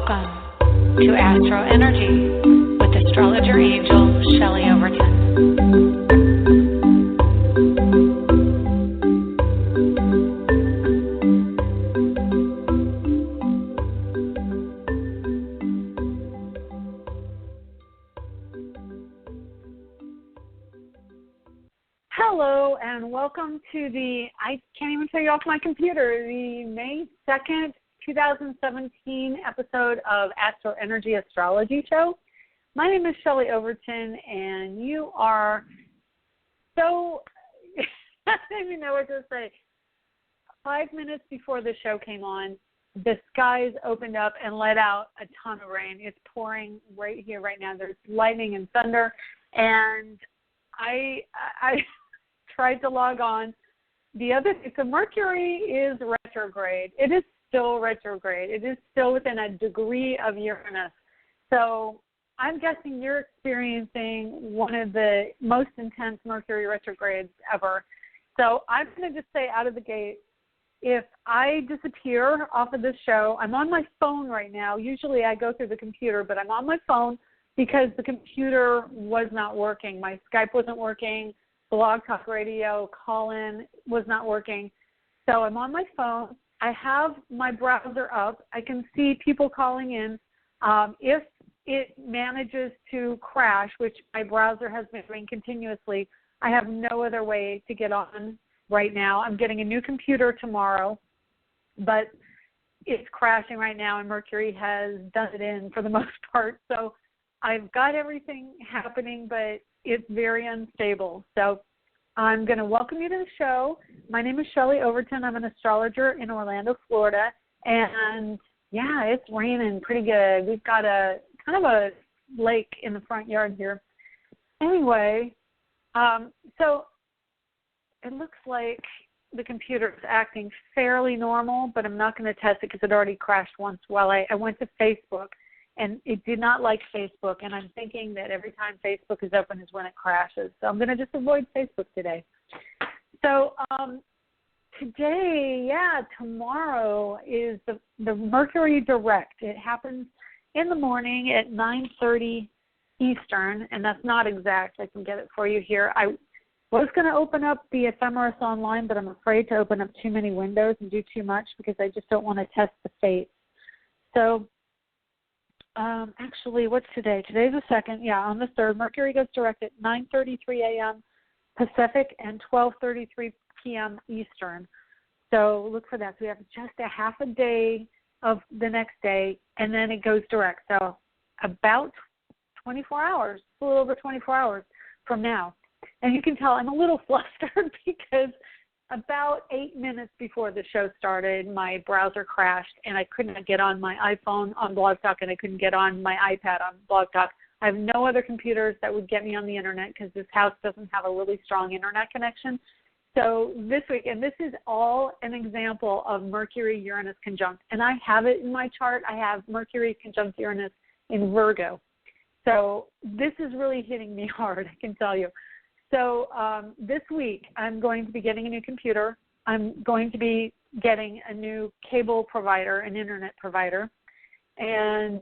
Welcome to AstroEnergy with astrologer angel Shelley Overton. Hello and welcome to I can't even tell you off my computer, the May 2nd, 2017 episode of AstroEnergy Astrology Show. My name is Shelley Overton, and you are so, I don't even know what to say. 5 minutes before the show came on, the skies opened up and let out a ton of rain. It's pouring right here, right now. There's lightning and thunder, and I tried to log on. The other thing, so Mercury is retrograde. It is still retrograde. It is still within a degree of Uranus. So I'm guessing you're experiencing one of the most intense Mercury retrogrades ever. So I'm going to just say out of the gate, if I disappear off of this show, I'm on my phone right now. Usually I go through the computer, but I'm on my phone because the computer was not working. My Skype wasn't working. Blog Talk Radio call-in was not working. So I'm on my phone. I have my browser up. I can see people calling in. If it manages to crash, which my browser has been doing continuously, I have no other way to get on right now. I'm getting a new computer tomorrow, but it's crashing right now, and Mercury has done it in for the most part. So I've got everything happening, but it's very unstable. So I'm going to welcome you to the show. My name is Shelley Overton. I'm an astrologer in Orlando, Florida. And, yeah, it's raining pretty good. We've got a kind of a lake in the front yard here. Anyway, so it looks like the computer is acting fairly normal, but I'm not going to test it because it already crashed once while I went to Facebook. And it did not like Facebook, and I'm thinking that every time Facebook is open is when it crashes. So I'm going to just avoid Facebook today. So tomorrow is the Mercury direct. It happens in the morning at 9:30 Eastern, and that's not exact. I can get it for you here. I was going to open up the ephemeris online, but I'm afraid to open up too many windows and do too much because I just don't want to test the fates. So actually, what's today? Today's the 2nd. Yeah, on the 3rd, Mercury goes direct at 9:33 a.m. Pacific and 12:33 p.m. Eastern. So look for that. So we have just a half a day of the next day, and then it goes direct. So about 24 hours, a little over 24 hours from now. And you can tell I'm a little flustered because about 8 minutes before the show started, my browser crashed, and I couldn't get on my iPhone on Blog Talk, and I couldn't get on my iPad on Blog Talk. I have no other computers that would get me on the Internet because this house doesn't have a really strong Internet connection. So this week, and this is all an example of Mercury-Uranus conjunct, and I have it in my chart. I have Mercury conjunct Uranus in Virgo. So this is really hitting me hard, I can tell you. So this week, I'm going to be getting a new computer. I'm going to be getting a new cable provider, an internet provider, and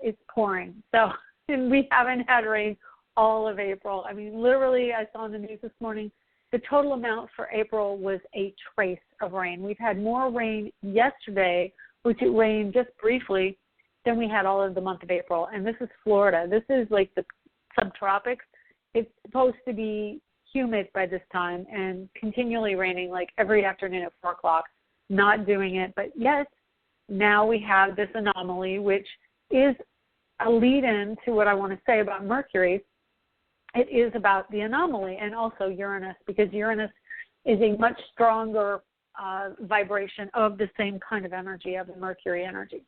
it's pouring. So and we haven't had rain all of April. I mean, literally, I saw in the news this morning, the total amount for April was a trace of rain. We've had more rain yesterday, which it rained just briefly, than we had all of the month of April. And this is Florida. This is like the subtropics. It's supposed to be humid by this time and continually raining like every afternoon at 4 o'clock, not doing it. But yet, now we have this anomaly, which is a lead-in to what I want to say about Mercury. It is about the anomaly and also Uranus, because Uranus is a much stronger vibration of the same kind of energy, of the Mercury energy.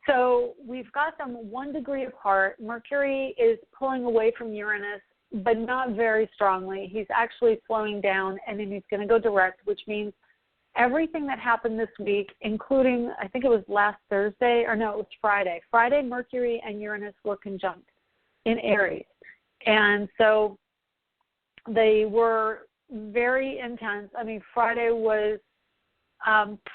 So we've got them 1 degree apart. Mercury is pulling away from Uranus, but not very strongly. He's actually slowing down, and then he's going to go direct, which means everything that happened this week, including, I think it was last Thursday, or no, it was Friday. Friday, Mercury and Uranus were conjunct in Aries. And so they were very intense. I mean, Friday was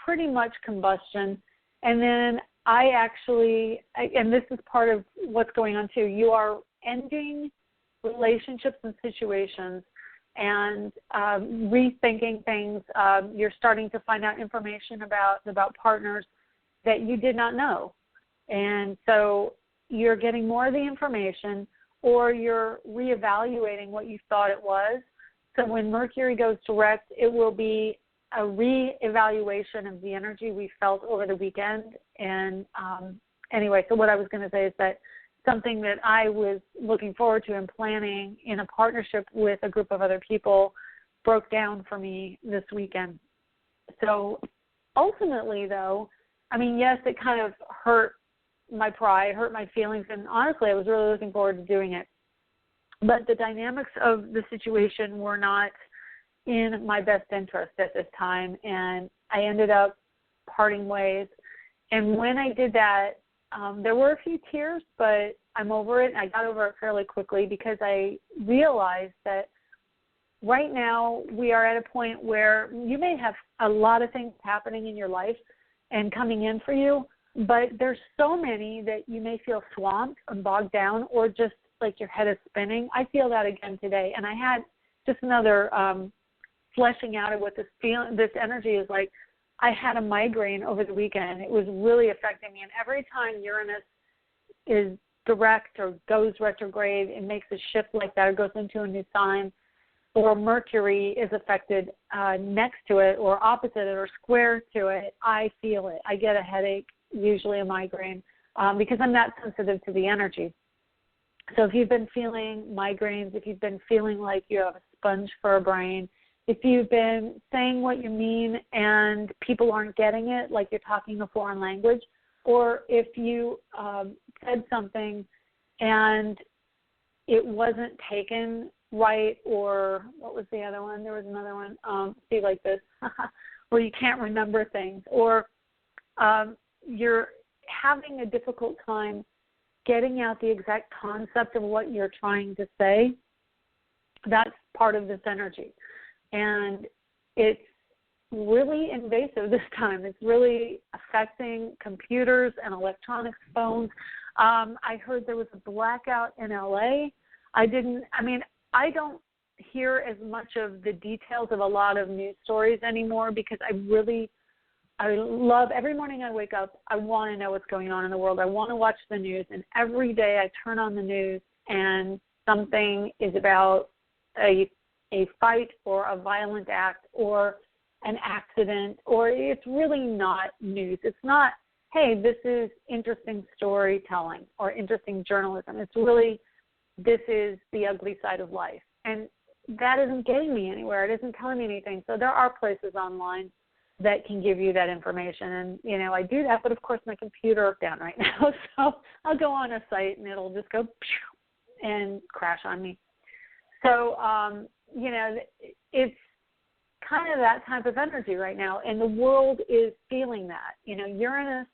pretty much combustion. And then and this is part of what's going on too, you are ending relationships and situations and rethinking things. You're starting to find out information about partners that you did not know. And so you're getting more of the information, or you're reevaluating what you thought it was. So when Mercury goes direct, it will be a reevaluation of the energy we felt over the weekend. And anyway, so what I was going to say is that something that I was looking forward to and planning in a partnership with a group of other people broke down for me this weekend. So ultimately, though, I mean, yes, it kind of hurt my pride, hurt my feelings, and honestly, I was really looking forward to doing it. But the dynamics of the situation were not in my best interest at this time, and I ended up parting ways. And when I did that, there were a few tears, but I'm over it. I got over it fairly quickly because I realized that right now we are at a point where you may have a lot of things happening in your life and coming in for you, but there's so many that you may feel swamped and bogged down, or just like your head is spinning. I feel that again today. And I had just another fleshing out of what this energy is like. I had a migraine over the weekend. It was really affecting me. And every time Uranus is direct or goes retrograde, it makes a shift like that, or goes into a new sign, or Mercury is affected next to it or opposite it or square to it, I feel it. I get a headache, usually a migraine, because I'm that sensitive to the energy. So if you've been feeling migraines, if you've been feeling like you have a sponge for a brain, if you've been saying what you mean and people aren't getting it, like you're talking a foreign language, or if you said something and it wasn't taken right, or what was the other one? There was another one, see, like this, where you can't remember things, or you're having a difficult time getting out the exact concept of what you're trying to say. That's part of this energy. And it's really invasive this time. It's really affecting computers and electronics, phones. I heard there was a blackout in LA. I don't hear as much of the details of a lot of news stories anymore, because I love, every morning I wake up, I want to know what's going on in the world. I want to watch the news, and every day I turn on the news and something is about a fight or a violent act or an accident, or it's really not news. It's not, hey, this is interesting storytelling or interesting journalism. It's really, this is the ugly side of life. And that isn't getting me anywhere. It isn't telling me anything. So there are places online that can give you that information. And, I do that, but of course my computer is down right now. So I'll go on a site and it'll just go and crash on me. So, it's kind of that type of energy right now. And the world is feeling that. Uranus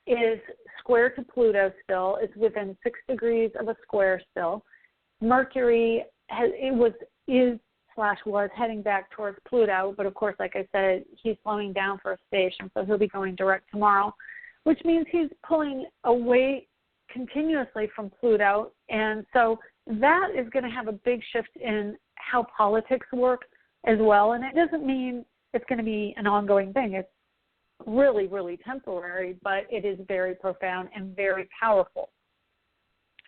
is square to Pluto still. It's within 6 degrees of a square still. Mercury was heading back towards Pluto, but of course, like I said, he's slowing down for a station, so he'll be going direct tomorrow, which means he's pulling away continuously from Pluto, and so that is going to have a big shift in how politics work as well, and it doesn't mean it's going to be an ongoing thing. It's really, really temporary, but it is very profound and very powerful.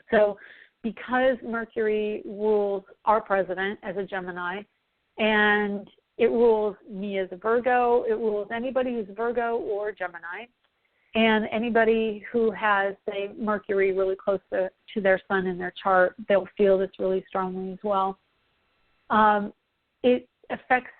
So because Mercury rules our president as a Gemini, and it rules me as a Virgo, it rules anybody who's Virgo or Gemini, and anybody who has, say, Mercury really close to their sun in their chart, they'll feel this really strongly as well. It affects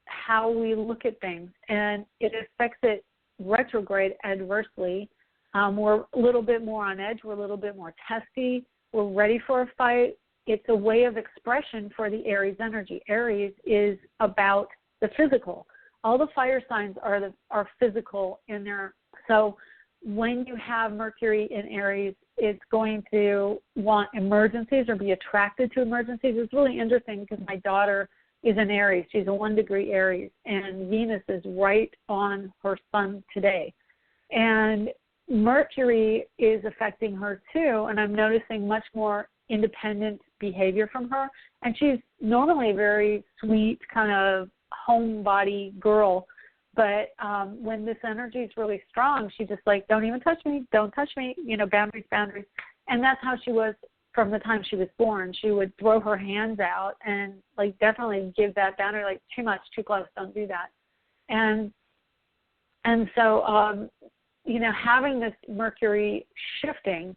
how we look at things, and it affects it retrograde adversely. We're a little bit more on edge. We're a little bit more testy. We're ready for a fight. It's a way of expression for the Aries energy. Aries is about the physical. All the fire signs are physical in there. So when you have Mercury in Aries, it's going to want emergencies or be attracted to emergencies. It's really interesting because my daughter is an Aries. She's a 1 degree Aries, and Venus is right on her sun today. And Mercury is affecting her too, and I'm noticing much more independent behavior from her. And she's normally a very sweet, kind of homebody girl, but when this energy is really strong, she's just like, don't even touch me, don't touch me, boundaries, boundaries. And that's how she was from the time she was born. She would throw her hands out and like definitely give that boundary, like too much, too close, don't do that. And so, having this Mercury shifting,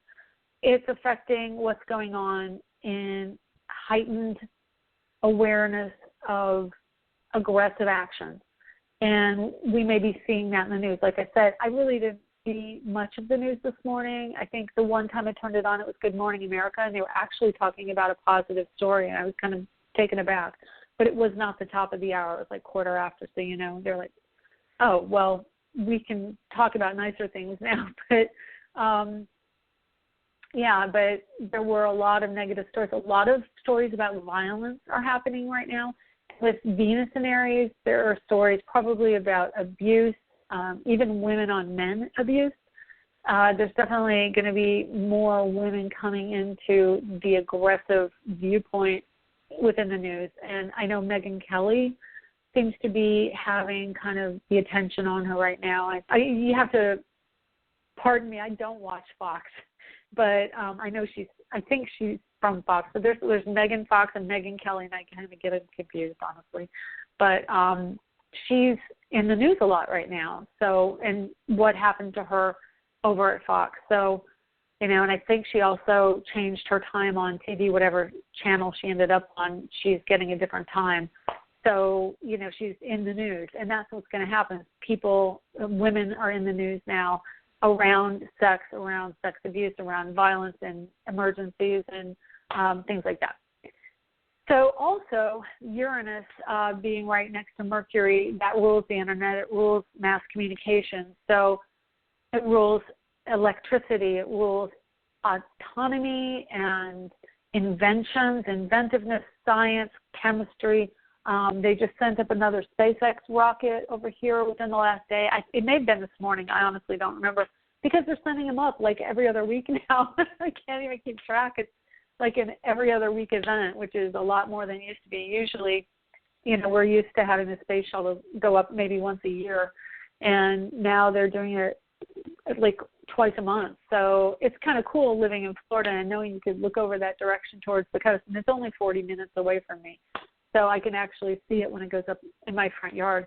it's affecting what's going on in heightened awareness of aggressive action. And we may be seeing that in the news. Like I said, I really didn't see much of the news this morning. I think the one time I turned it on, it was Good Morning America, and they were actually talking about a positive story, and I was kind of taken aback. But it was not the top of the hour. It was like quarter after, so, they're like, oh, well, we can talk about nicer things now. But, but there were a lot of negative stories. A lot of stories about violence are happening right now. With Venus in Aries, there are stories probably about abuse, even women on men abuse. There's definitely going to be more women coming into the aggressive viewpoint within the news. And I know Megyn Kelly seems to be having kind of the attention on her right now. You have to pardon me, I don't watch Fox, but I know I think she's from Fox. So there's Megan Fox and Megyn Kelly, and I kind of get it confused, honestly. But she's in the news a lot right now. So, and what happened to her over at Fox. So, and I think she also changed her time on TV, whatever channel she ended up on, she's getting a different time. So, she's in the news, and that's what's going to happen. Women are in the news now around sex abuse, around violence and emergencies and things like that. So also Uranus being right next to Mercury, that rules the internet, it rules mass communication. So it rules electricity, it rules autonomy and inventions, inventiveness, science, chemistry. They just sent up another SpaceX rocket over here within the last day. It may have been this morning. I honestly don't remember, because they're sending them up like every other week now. I can't even keep track. It's like an every other week event, which is a lot more than it used to be. Usually, we're used to having the space shuttle go up maybe once a year, and now they're doing it like twice a month. So it's kind of cool living in Florida and knowing you could look over that direction towards the coast, and it's only 40 minutes away from me. So I can actually see it when it goes up in my front yard.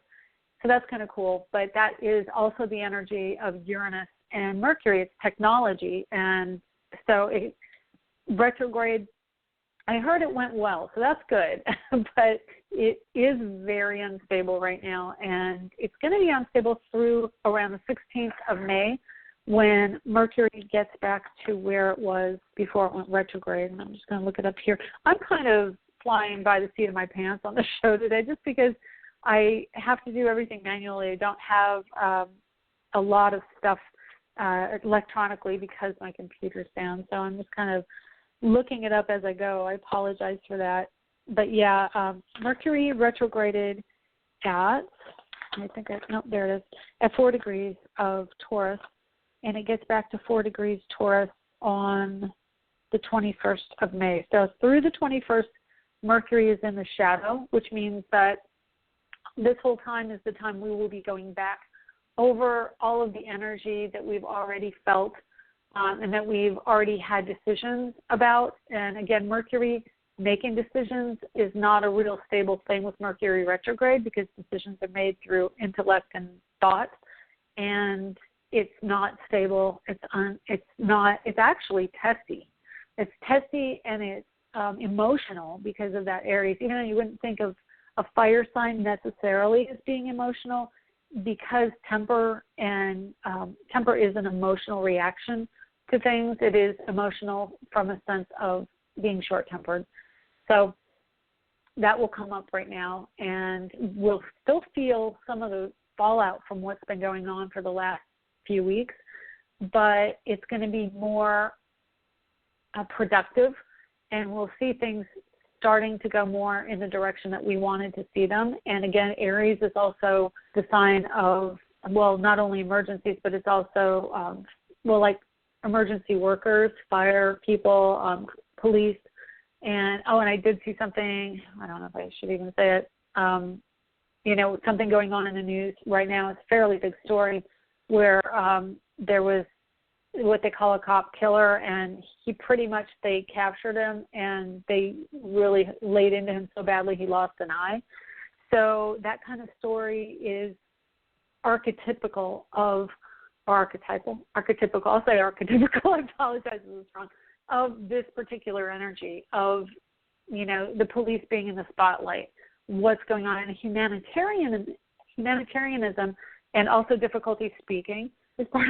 So that's kind of cool. But that is also the energy of Uranus and Mercury. It's technology. And so retrograde, I heard it went well, so that's good. But it is very unstable right now. And it's going to be unstable through around the 16th of May when Mercury gets back to where it was before it went retrograde. And I'm just going to look it up here. I'm kind of flying by the seat of my pants on the show today just because I have to do everything manually. I don't have a lot of stuff electronically because my computer's down. So I'm just kind of looking it up as I go. I apologize for that. But yeah, Mercury retrograded at, there it is, at 4 degrees of Taurus, and it gets back to 4 degrees Taurus on the 21st of May. So through the 21st, Mercury is in the shadow, which means that this whole time is the time we will be going back over all of the energy that we've already felt and that we've already had decisions about. And again, Mercury making decisions is not a real stable thing with Mercury retrograde because decisions are made through intellect and thought, and it's not stable. It's actually testy. It's testy and it's emotional because of that Aries, even though you wouldn't think of a fire sign necessarily as being emotional, because temper is an emotional reaction to things. It is emotional from a sense of being short-tempered. So that will come up right now, and we'll still feel some of the fallout from what's been going on for the last few weeks, but it's going to be more productive, and we'll see things starting to go more in the direction that we wanted to see them. And again, Aries is also the sign of, well, not only emergencies, but it's also like emergency workers, fire people, police. And I did see something, I don't know if I should even say it, something going on in the news right now. It's a fairly big story where there was what they call a cop killer, and they captured him, and they really laid into him so badly he lost an eye. So that kind of story is archetypical, I'll say archetypical, I apologize if it's wrong, of this particular energy of, the police being in the spotlight, what's going on in humanitarianism, and also difficulty speaking is part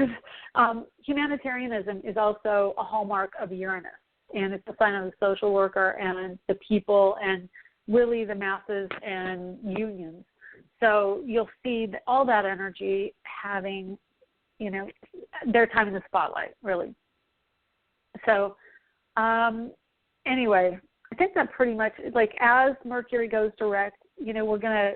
of humanitarianism is also a hallmark of Uranus, and it's a sign of the social worker and the people and really the masses and unions. So you'll see all that energy having, their time in the spotlight, really. So anyway, I think that pretty much, as Mercury goes direct, we're going to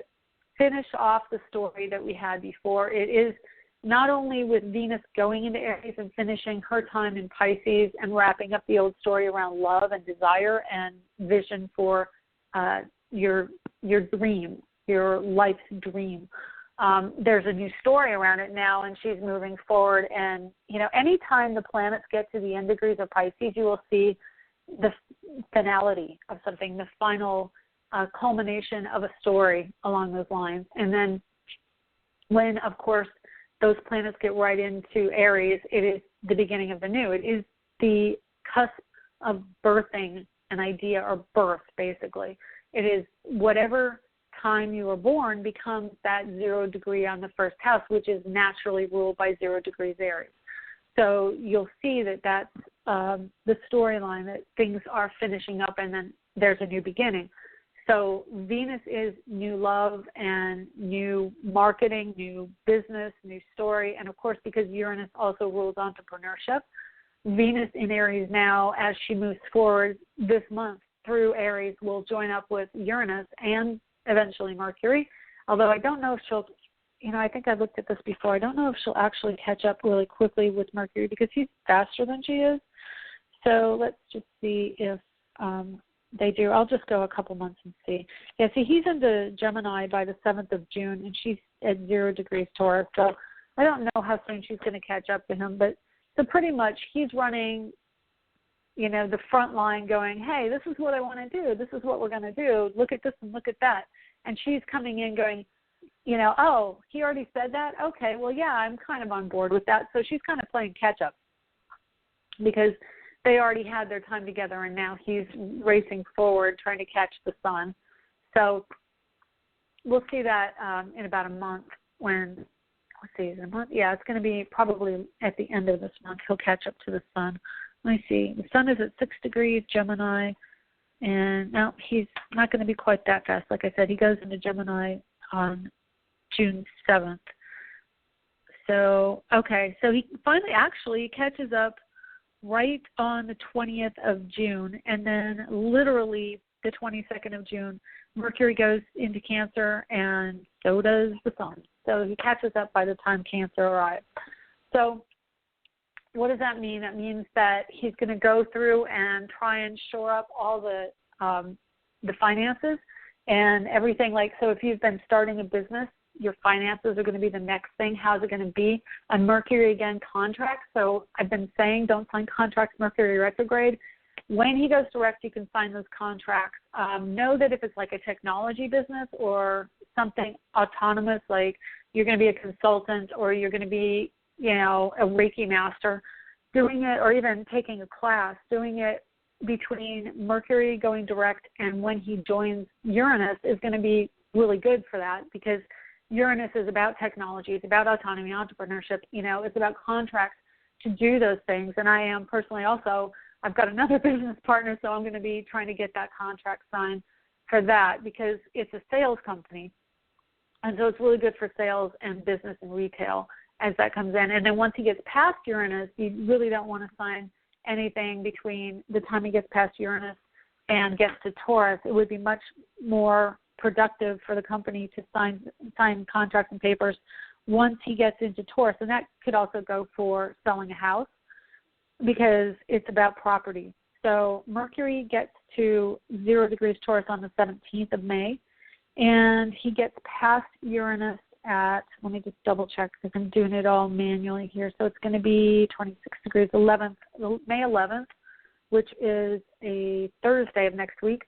finish off the story that we had before. It is not only with Venus going into Aries and finishing her time in Pisces and wrapping up the old story around love and desire and vision for your dream, your life's dream. There's a new story around it now, and she's moving forward. And, anytime the planets get to the end degrees of Pisces, you will see the finality of something, the final culmination of a story along those lines. And then when, of course, those planets get right into Aries, it is the beginning of the new. It is the cusp of birthing an idea, or birth, basically. It is whatever time you were born becomes that 0 degree on the first house, which is naturally ruled by 0 degrees Aries. So you'll see that that's the storyline, that things are finishing up and then there's a new beginning. So Venus is new love and new marketing, new business, new story. And, of course, because Uranus also rules entrepreneurship, Venus in Aries now, as she moves forward this month through Aries, will join up with Uranus and eventually Mercury, although I don't know if she'll, I think I looked at this before. I don't know if she'll actually catch up really quickly with Mercury because he's faster than she is. So let's just see if they do. I'll just go a couple months and see. Yeah, see, he's into Gemini by the 7th of June, and she's at 0 degrees Taurus. So I don't know how soon she's going to catch up to him. But so pretty much he's running, the front line going, hey, this is what I want to do. This is what we're going to do. Look at this and look at that. And she's coming in going, oh, he already said that? Okay, well, yeah, I'm kind of on board with that. So she's kind of playing catch-up because they already had their time together, and now he's racing forward trying to catch the sun. So we'll see that in about a month when, let's see, is it a month? Yeah, it's going to be probably at the end of this month. He'll catch up to the sun. Let me see. The sun is at 6 degrees Gemini, and no, he's not going to be quite that fast. Like I said, he goes into Gemini on June 7th. So, okay, so he finally actually catches up right on the 20th of June, and then literally the 22nd of June, Mercury goes into Cancer, and so does the sun. So he catches up by the time Cancer arrives. So what does that mean? That means that he's going to go through and try and shore up all the finances and everything. So if you've been starting a business, your finances are going to be the next thing. How's it going to be? And Mercury, again, contracts. So I've been saying don't sign contracts, Mercury retrograde. When he goes direct, you can sign those contracts. Know that if it's like a technology business or something autonomous, like you're going to be a consultant or you're going to be, a Reiki master, doing it, or even taking a class, doing it between Mercury going direct and when he joins Uranus is going to be really good for that, because Uranus is about technology, it's about autonomy, entrepreneurship, it's about contracts to do those things. And I am personally also, I've got another business partner, so I'm going to be trying to get that contract signed for that because it's a sales company. And so it's really good for sales and business and retail as that comes in. And then once he gets past Uranus, you really don't want to sign anything between the time he gets past Uranus and gets to Taurus. It would be much more productive for the company to sign contracts and papers once he gets into Taurus, and that could also go for selling a house because it's about property. So Mercury gets to 0 degrees Taurus on the 17th of May, and he gets past Uranus at, let me just double check because I'm doing it all manually here. So it's going to be 26 degrees, May 11th, which is a Thursday of next week.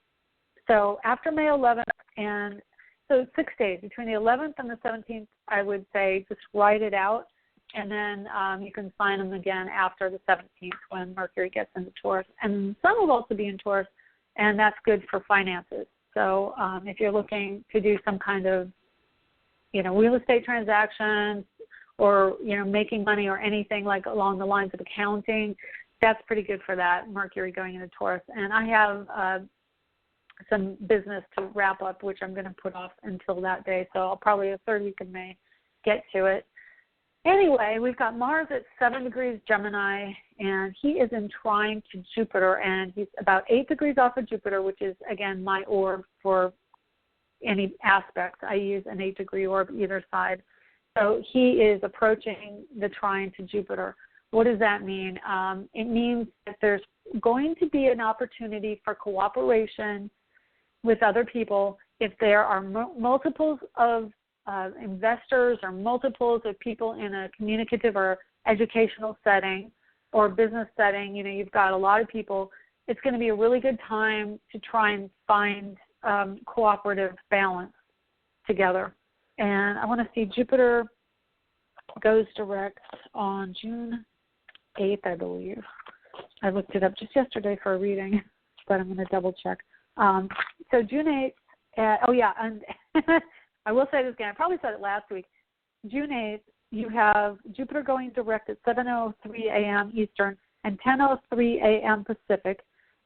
So after May 11th, and so 6 days, between the 11th and the 17th, I would say just write it out, and then you can sign them again after the 17th when Mercury gets into Taurus. And Sun will also be in Taurus, and that's good for finances. So if you're looking to do some kind of, real estate transactions or, making money or anything like along the lines of accounting, that's pretty good for that, Mercury going into Taurus. And I have some business to wrap up, which I'm going to put off until that day. So I'll probably the third week of May get to it. Anyway, we've got Mars at 7 degrees Gemini, and he is in trine to Jupiter, and he's about 8 degrees off of Jupiter, which is, again, my orb for any aspects. I use an 8-degree orb either side. So he is approaching the trine to Jupiter. What does that mean? It means that there's going to be an opportunity for cooperation with other people if there are multiples of investors or multiples of people in a communicative or educational setting or business setting. You've got a lot of people. It's going to be a really good time to try and find cooperative balance together. And I want to see Jupiter goes direct on June 8th, I believe. I looked it up just yesterday for a reading, but I'm going to double check. So June 8th, and I will say this again. I probably said it last week. June 8th, you have Jupiter going direct at 7:03 a.m. Eastern and 10:03 a.m. Pacific.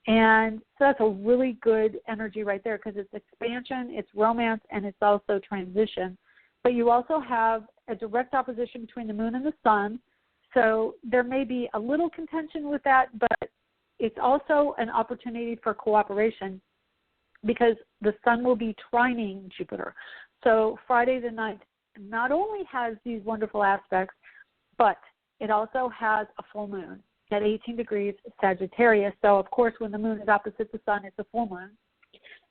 And so that's a really good energy right there because it's expansion, it's romance, and it's also transition. But you also have a direct opposition between the moon and the sun. So there may be a little contention with that, but it's also an opportunity for cooperation because the sun will be trining Jupiter. So Friday the 9th not only has these wonderful aspects, but it also has a full moon at 18 degrees Sagittarius. So, of course, when the moon is opposite the sun, it's a full moon.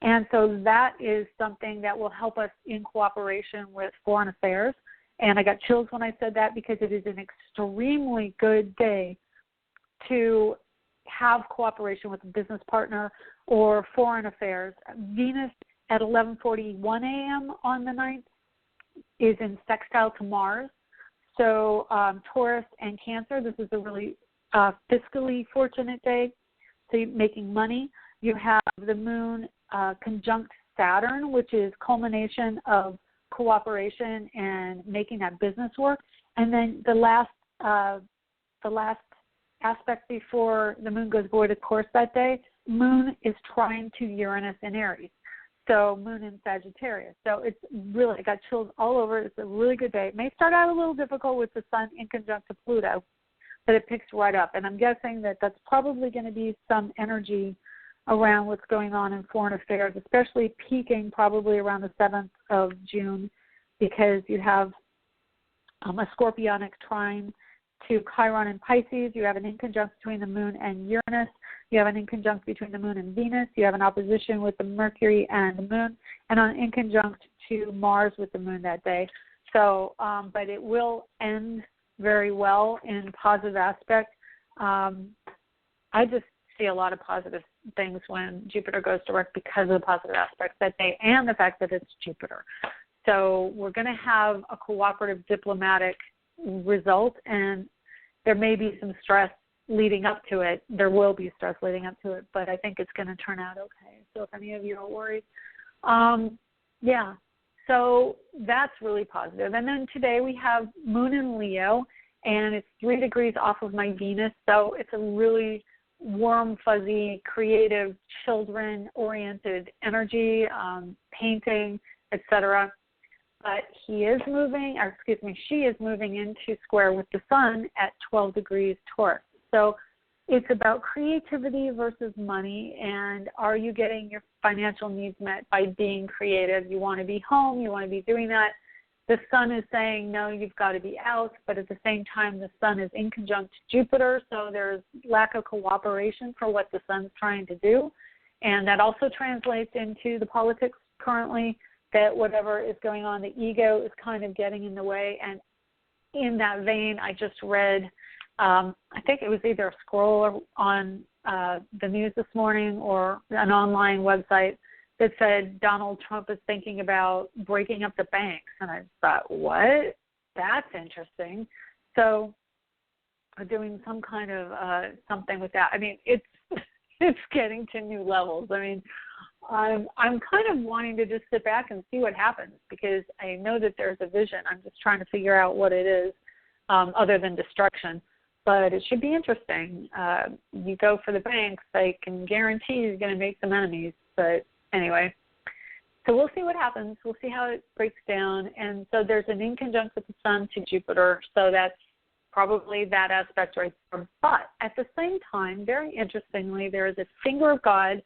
And so that is something that will help us in cooperation with foreign affairs. And I got chills when I said that because it is an extremely good day to have cooperation with a business partner or foreign affairs. Venus at 11:41 a.m. on the 9th is in sextile to Mars. So Taurus and Cancer, this is a really fiscally fortunate day. So you're making money. You have the moon conjunct Saturn, which is culmination of cooperation and making that business work. And then the last aspect before the moon goes void, of course, that day, moon is trine to Uranus in Aries. So moon in Sagittarius. So it's really, I got chills all over. It's a really good day. It may start out a little difficult with the sun in conjunct to Pluto, but it picks right up. And I'm guessing that that's probably going to be some energy around what's going on in foreign affairs, especially peaking probably around the 7th of June because you have a scorpionic trine to Chiron and Pisces. You have an inconjunct between the moon and Uranus. You have an inconjunct between the moon and Venus. You have an opposition with the Mercury and the moon, and an inconjunct to Mars with the moon that day. So, but it will end very well in positive aspect. I just see a lot of positive things when Jupiter goes direct because of the positive aspects that day and the fact that it's Jupiter. So we're going to have a cooperative diplomatic result, and there may be some stress leading up to it. There will be stress leading up to it, but I think it's going to turn out okay. So if any of you are worried, so that's really positive. And then today we have moon in Leo, and it's 3 degrees off of my Venus, so it's a really warm, fuzzy, creative, children-oriented energy, painting, etc. But she is moving into square with the sun at 12 degrees Taurus. So it's about creativity versus money, and are you getting your financial needs met by being creative? You want to be home, you want to be doing that. the sun is saying, no, you've got to be out, but at the same time, the sun is in conjunct Jupiter, so there's lack of cooperation for what the sun's trying to do. And that also translates into the politics currently, that whatever is going on, the ego is kind of getting in the way. And in that vein, I just read, I think it was either a scroll on the news this morning or an online website that said Donald Trump is thinking about breaking up the banks. And I thought, what? That's interesting. So doing some kind of something with that. I mean, it's getting to new levels. I mean, I'm kind of wanting to just sit back and see what happens, because I know that there's a vision. I'm just trying to figure out what it is, other than destruction. But it should be interesting. You go for the banks, I can guarantee you're going to make some enemies. But anyway, so we'll see what happens. We'll see how it breaks down. And so there's an inconjunct with the sun to Jupiter, so that's probably that aspect right there. But at the same time, very interestingly, there is a finger of God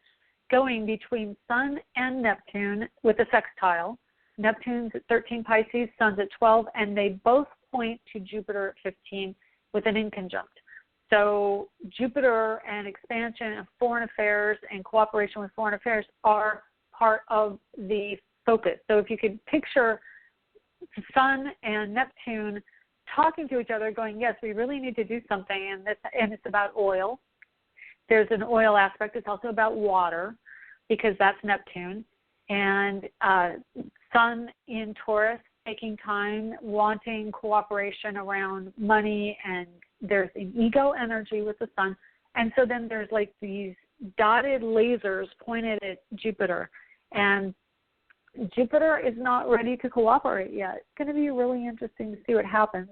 going between Sun and Neptune with a sextile. Neptune's at 13 Pisces, Sun's at 12, and they both point to Jupiter at 15 with an inconjunct. So Jupiter and expansion of foreign affairs and cooperation with foreign affairs are part of the focus. So if you could picture Sun and Neptune talking to each other, going, yes, we really need to do something, and it's about oil. There's an oil aspect. It's also about water, because that's Neptune. And Sun in Taurus, taking time, wanting cooperation around money, and there's an ego energy with the Sun. And so then there's like these dotted lasers pointed at Jupiter. And Jupiter is not ready to cooperate yet. It's going to be really interesting to see what happens.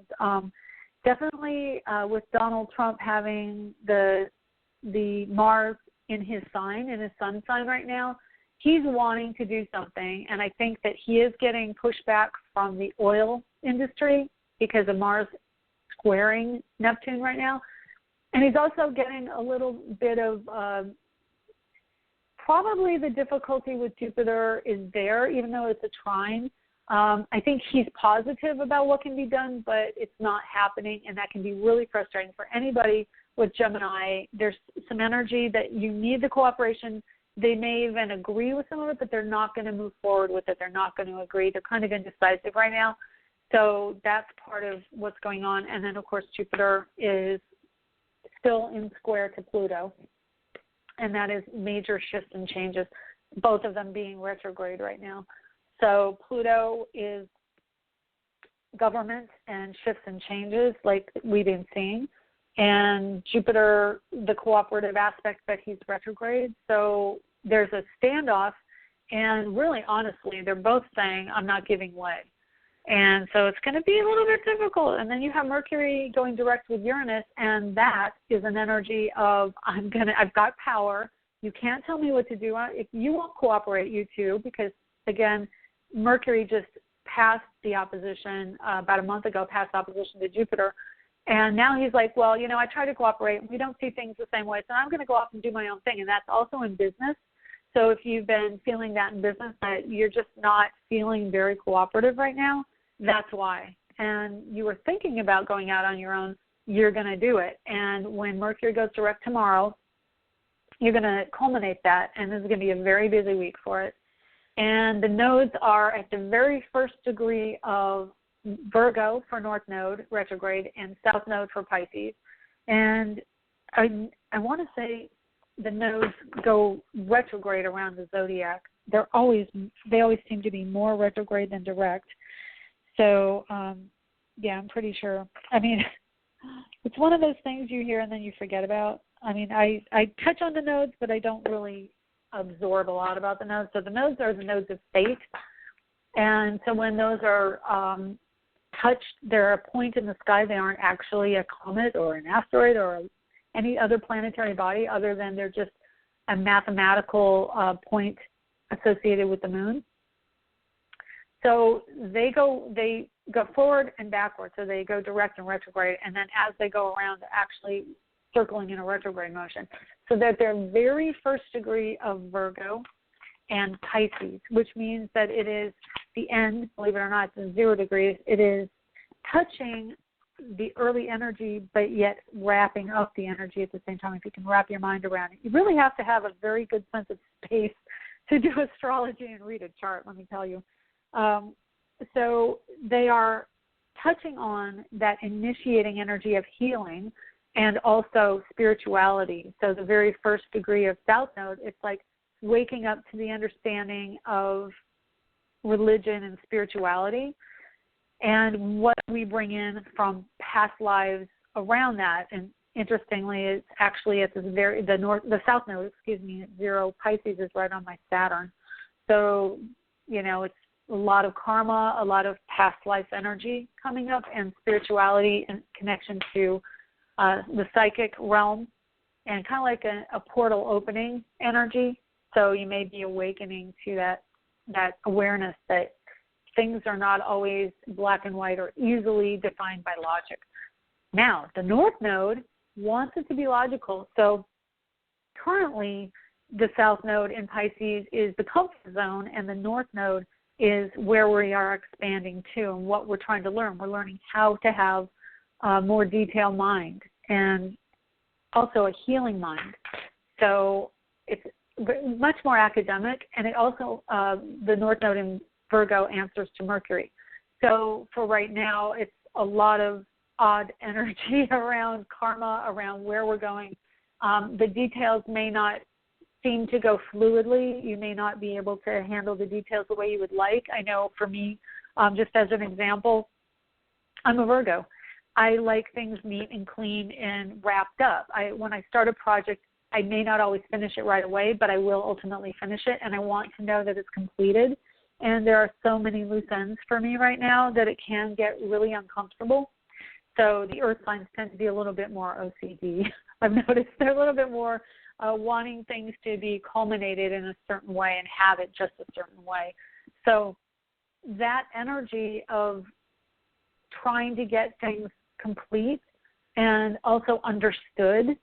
Definitely with Donald Trump having the Mars in his sign, in his sun sign right now, he's wanting to do something. And I think that he is getting pushback from the oil industry because of Mars squaring Neptune right now. And he's also getting a little bit of probably the difficulty with Jupiter is there, even though it's a trine. I think he's positive about what can be done, but it's not happening, and that can be really frustrating for anybody with Gemini. There's some energy that you need the cooperation. They may even agree with some of it, but they're not going to move forward with it. They're not going to agree. They're kind of indecisive right now. So that's part of what's going on. And then, of course, Jupiter is still in square to Pluto, and that is major shifts and changes, both of them being retrograde right now. So Pluto is government and shifts and changes like we've been seeing, and Jupiter, the cooperative aspect, but he's retrograde. So there's a standoff, and really, honestly, they're both saying, I'm not giving way. And so it's going to be a little bit difficult. And then you have Mercury going direct with Uranus, and that is an energy of I've got power. You can't tell me what to do. If you won't cooperate, you too, because, again, Mercury just passed the opposition about a month ago, passed opposition to Jupiter. And now he's like, well, I try to cooperate. We don't see things the same way, so I'm going to go off and do my own thing. And that's also in business. So if you've been feeling that in business, that you're just not feeling very cooperative right now, that's why. And you were thinking about going out on your own, you're going to do it. And when Mercury goes direct tomorrow, you're going to culminate that, and this is going to be a very busy week for it. And the nodes are at the very first degree of Virgo for North Node, retrograde, and South Node for Pisces. And I want to say the nodes go retrograde around the zodiac. They always seem to be more retrograde than direct. So, yeah, I'm pretty sure. I mean, it's one of those things you hear and then you forget about. I mean, I touch on the nodes, but I don't really absorb a lot about the nodes. So the nodes are the nodes of fate. And so when those are touched, they're a point in the sky. They aren't actually a comet or an asteroid or any other planetary body, other than they're just a mathematical point associated with the moon. So they go forward and backward. So they go direct and retrograde, and then as they go around, they're actually circling in a retrograde motion. So that their very first degree of Virgo, and Pisces, which means that it is the end, believe it or not, it's 0 degrees. It is touching the early energy, but yet wrapping up the energy at the same time, if you can wrap your mind around it. You really have to have a very good sense of space to do astrology and read a chart, let me tell you. So they are touching on that initiating energy of healing and also spirituality. So the very first degree of South Node, it's like waking up to the understanding of religion and spirituality and what we bring in from past lives around that. And interestingly, it's actually at the South Node, at 0 Pisces is right on my Saturn. So, it's a lot of karma, a lot of past life energy coming up, and spirituality and connection to the psychic realm, and kind of like a portal opening energy. So you may be awakening to that awareness that things are not always black and white or easily defined by logic. Now, the North Node wants it to be logical. So currently, the South Node in Pisces is the comfort zone, and the North Node is where we are expanding to and what we're trying to learn. We're learning how to have a more detailed mind and also a healing mind. So it's much more academic, and it also, the North Node in Virgo answers to Mercury. So for right now, it's a lot of odd energy around karma, around where we're going. The details may not seem to go fluidly. You may not be able to handle the details the way you would like. I know for me, just as an example, I'm a Virgo. I like things neat and clean and wrapped up. When I start a project, I may not always finish it right away, but I will ultimately finish it, and I want to know that it's completed. And there are so many loose ends for me right now that it can get really uncomfortable. So the earth signs tend to be a little bit more OCD. I've noticed they're a little bit more wanting things to be culminated in a certain way and have it just a certain way. So that energy of trying to get things complete and also understood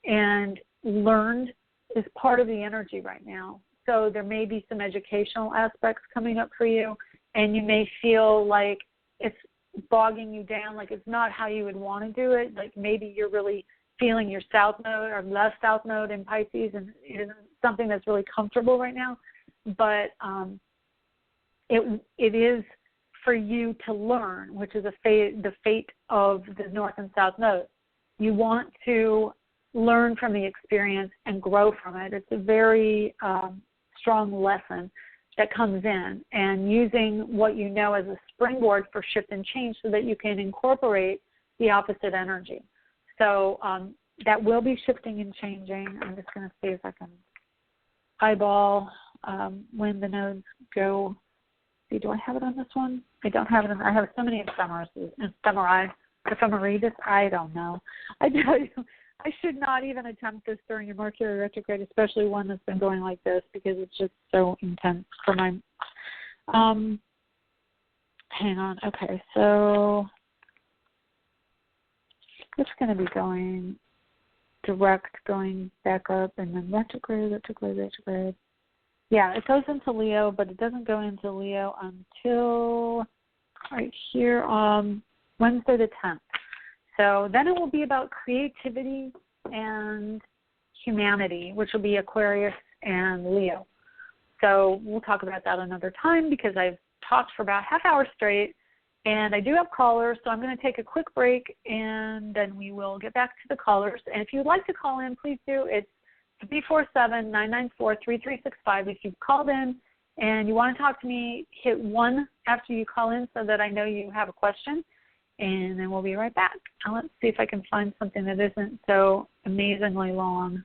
and learned is part of the energy right now. So there may be some educational aspects coming up for you, and you may feel like it's bogging you down, like it's not how you would want to do it. Like maybe you're really feeling your South Node or left South Node in Pisces, and it isn't something that's really comfortable right now. But it is for you to learn, which is the fate of the North and South Node. You want to learn from the experience and grow from it. It's a very strong lesson that comes in, and using what you know as a springboard for shift and change so that you can incorporate the opposite energy. So that will be shifting and changing. I'm just going to see if I can eyeball when the nodes go. See, do I have it on this one? I don't have it on. I have so many ephemeris. I don't know. I tell you, I should not even attempt this during a Mercury retrograde, especially one that's been going like this, because it's just so intense for my. Hang on. Okay, so it's going to be going direct, going back up, and then retrograde. Yeah, it goes into Leo, but it doesn't go into Leo until right here on Wednesday the 10th. So then it will be about creativity and humanity, which will be Aquarius and Leo. So we'll talk about that another time, because I've talked for about half hour straight, and I do have callers, so I'm going to take a quick break, and then we will get back to the callers. And if you would like to call in, please do. It's 347-994-3365. If you've called in and you want to talk to me, hit 1 after you call in so that I know you have a question, and then we'll be right back. Now let's see if I can find something that isn't so amazingly long.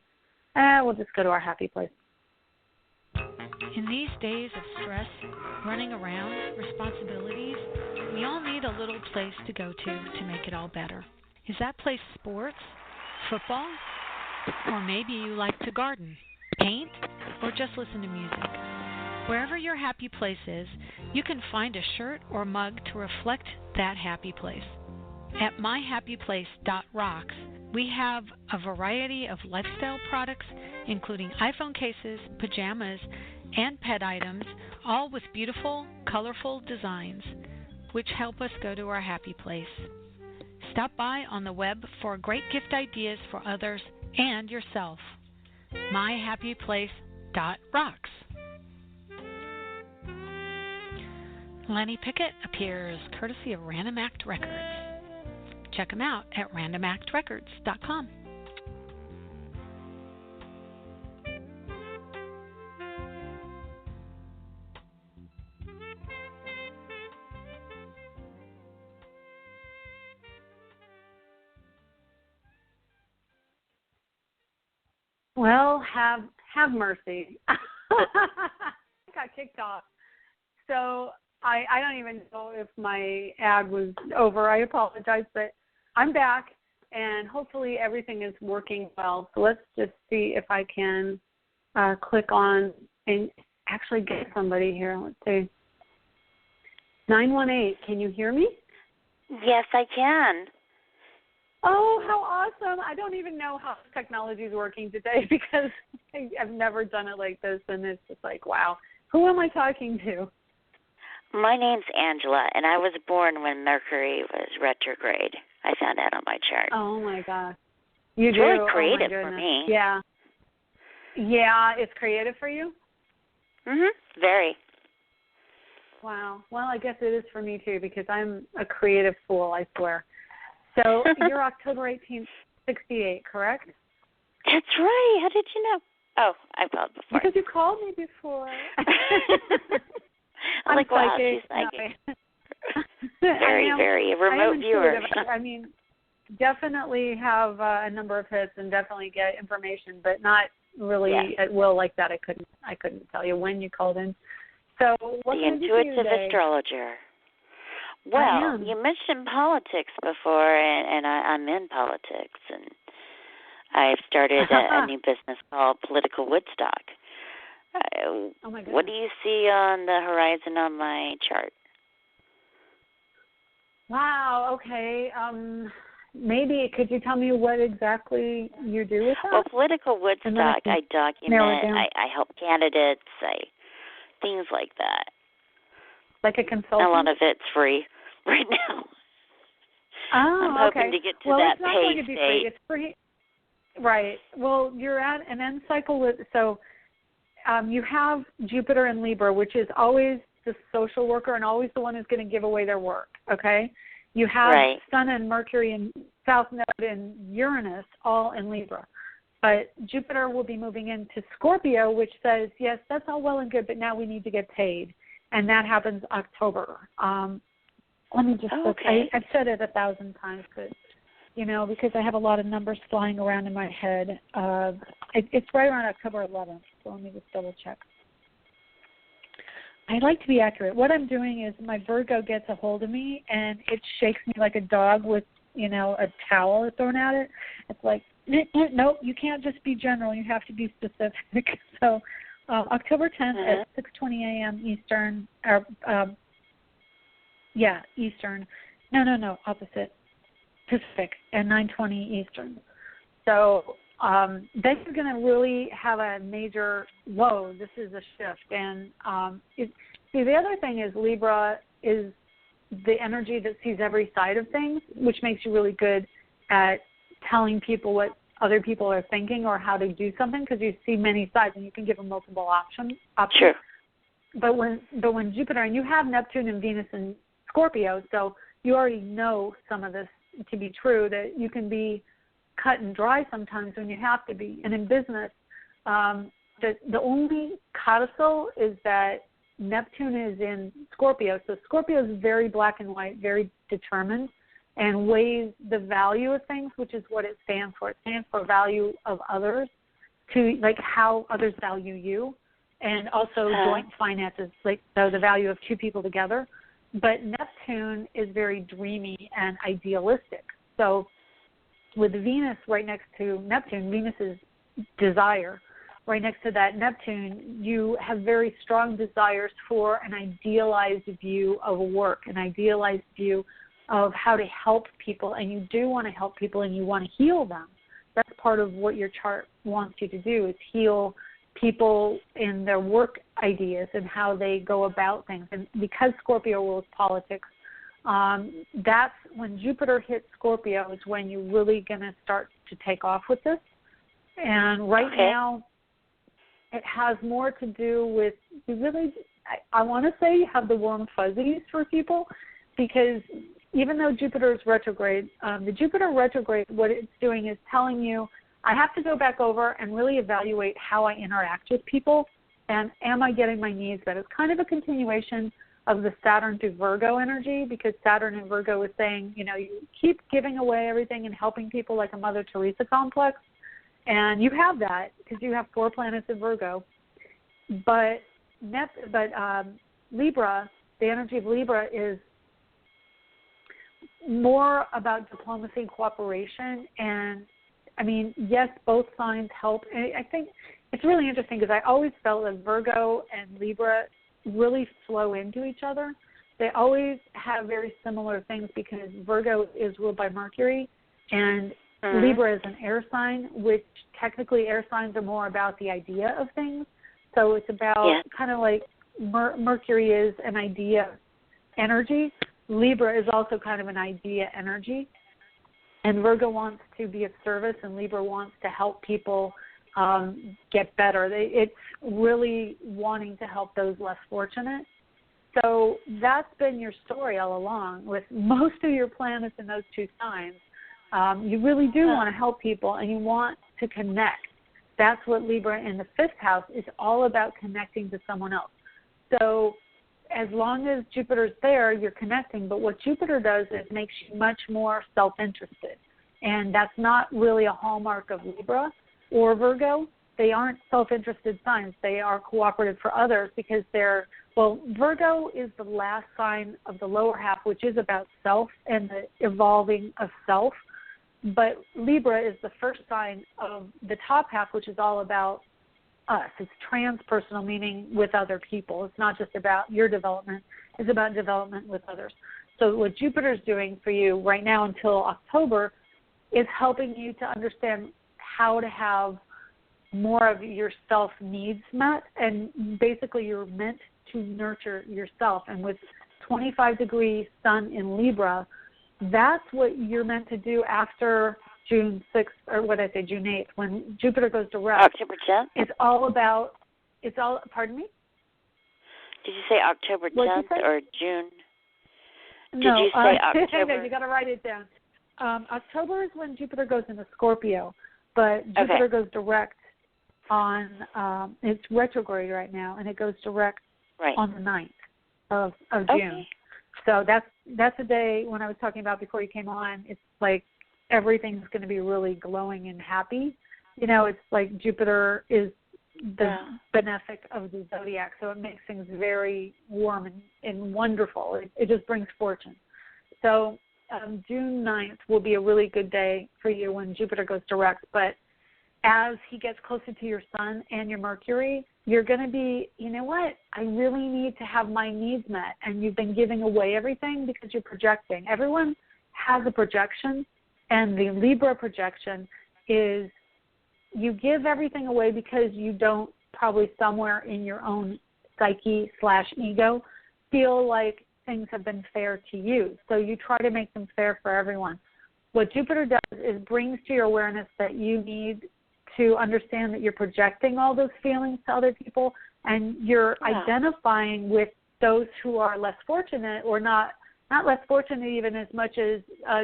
We'll just go to our happy place. In these days of stress, running around, responsibilities, we all need a little place to go to make it all better. Is that place sports, football, or maybe you like to garden, paint, or just listen to music? Wherever your happy place is, you can find a shirt or mug to reflect that happy place. At myhappyplace.rocks, we have a variety of lifestyle products, including iPhone cases, pajamas, and pet items, all with beautiful, colorful designs, which help us go to our happy place. Stop by on the web for great gift ideas for others and yourself. myhappyplace.rocks. Lenny Pickett appears courtesy of Random Act Records. Check them out at randomactrecords.com. Well, have mercy. I got kicked off. So I don't even know if my ad was over. I apologize, but I'm back, and hopefully everything is working well. So let's just see if I can click on and actually get somebody here. Let's see. 918, can you hear me? Yes, I can. Oh, how awesome. I don't even know how technology is working today because I've never done it like this, and it's just like, wow. Who am I talking to? My name's Angela, and I was born when Mercury was retrograde. I found that on my chart. Oh, my gosh. You it's do? really creative for me. Yeah. Yeah, it's creative for you? Very. Wow. Well, I guess it is for me, too, because I'm a creative fool, I swear. So you're October 18th, 68, correct? That's right. How did you know? Oh, I called before. Because you called me before. I'm like, wow, psychic. she's psychic. No, very a remote viewer. I mean, definitely have a number of hits and definitely get information, but not really at will like that. I couldn't tell you when you called in. So what the intuitive astrologer. Well, you mentioned politics before, and I'm in politics, and I've started a new business called Political Woodstock. Oh my goodness. What do you see on the horizon on my chart? Wow, okay. Maybe could you tell me what exactly you do with that? Well, Political Woodstock, I document, I help candidates, things like that. Like a consultant? A lot of it's free right now. Oh, I'm hoping to get to that it's not pay going to be state. free. It's free. Right. Well, you're at an end cycle with, so you have Jupiter in Libra, which is always the social worker and always the one who's going to give away their work, okay? You have Sun and Mercury and South Node and Uranus all in Libra. But Jupiter will be moving into Scorpio, which says, yes, that's all well and good, but now we need to get paid. And that happens October. Let me just look. I've said it 1,000 times, but, because I have a lot of numbers flying around in my head. It's right around October 11th, so let me just double check. I like to be accurate. What I'm doing is my Virgo gets a hold of me, and it shakes me like a dog with, a towel thrown at it. It's like, nope, you can't just be general. You have to be specific. So October 10th at 6:20 a.m. Eastern, Eastern. No, opposite. Pacific at 9:20 Eastern. So then you're going to really have a major, whoa, this is a shift. And the other thing is Libra is the energy that sees every side of things, which makes you really good at telling people what other people are thinking or how to do something because you see many sides and you can give them multiple options. Sure. But when Jupiter, and you have Neptune and Venus in Scorpio, so you already know some of this to be true, that you can be cut and dry sometimes when you have to be. And in business, the only codicil is that Neptune is in Scorpio. So Scorpio is very black and white, very determined, and weighs the value of things, which is what it stands for. It stands for value of others, to like how others value you, and also joint finances, like so the value of two people together. But Neptune is very dreamy and idealistic. So with Venus right next to Neptune, Venus is desire. Right next to that Neptune, you have very strong desires for an idealized view of work, an idealized view of how to help people, and you do want to help people and you want to heal them. That's part of what your chart wants you to do, is heal people in their work ideas and how they go about things. And because Scorpio rules politics, that's when Jupiter hits Scorpio is when you're really going to start to take off with this. And right now, it has more to do with, I want to say you have the warm fuzzies for people, because even though Jupiter is retrograde, the Jupiter retrograde, what it's doing is telling you, I have to go back over and really evaluate how I interact with people, and am I getting my needs met? It's kind of a continuation of the Saturn to Virgo energy, because Saturn in Virgo is saying, you keep giving away everything and helping people like a Mother Teresa complex, and you have that because you have 4 planets in Virgo. But Libra, the energy of Libra is more about diplomacy and cooperation. And, yes, both signs help. And I think it's really interesting because I always felt that Virgo and Libra really flow into each other. They always have very similar things because Virgo is ruled by Mercury, and Libra is an air sign, which technically air signs are more about the idea of things. So it's about kind of like Mercury is an idea energy. Libra is also kind of an idea energy. And Virgo wants to be of service, and Libra wants to help people get better. It's really wanting to help those less fortunate. So that's been your story all along with most of your planets in those 2 signs. You really do want to help people, and you want to connect. That's what Libra in the 5th house is all about, connecting to someone else. So as long as Jupiter's there, you're connecting. But what Jupiter does is makes you much more self-interested. And that's not really a hallmark of Libra or Virgo. They aren't self-interested signs. They are cooperative for others because Virgo is the last sign of the lower half, which is about self and the evolving of self. But Libra is the first sign of the top half, which is all about us. It's transpersonal, meaning with other people. It's not just about your development. It's about development with others. So what Jupiter's doing for you right now until October is helping you to understand how to have more of your self needs met. And basically you're meant to nurture yourself. And with 25-degree Sun in Libra, that's what you're meant to do after June 6th, or June 8th, when Jupiter goes direct. October 10th? Pardon me? Did you say October 10th or June? No, did you say October? No, you got to write it down. October is when Jupiter goes into Scorpio, but Jupiter goes direct on, it's retrograde right now, and it goes direct on the 9th of June. So that's a day when I was talking about before you came on. It's like everything's going to be really glowing and happy. It's like Jupiter is the benefic of the zodiac, so it makes things very warm and wonderful. It just brings fortune. So June 9th will be a really good day for you when Jupiter goes direct. But as he gets closer to your Sun and your Mercury, you're going to be, I really need to have my needs met. And you've been giving away everything because you're projecting. Everyone has a projection, and the Libra projection is you give everything away because you don't probably somewhere in your own psyche/ego feel like things have been fair to you. So you try to make them fair for everyone. What Jupiter does is brings to your awareness that you need to understand that you're projecting all those feelings to other people, and you're identifying with those who are less fortunate, or not less fortunate even as much as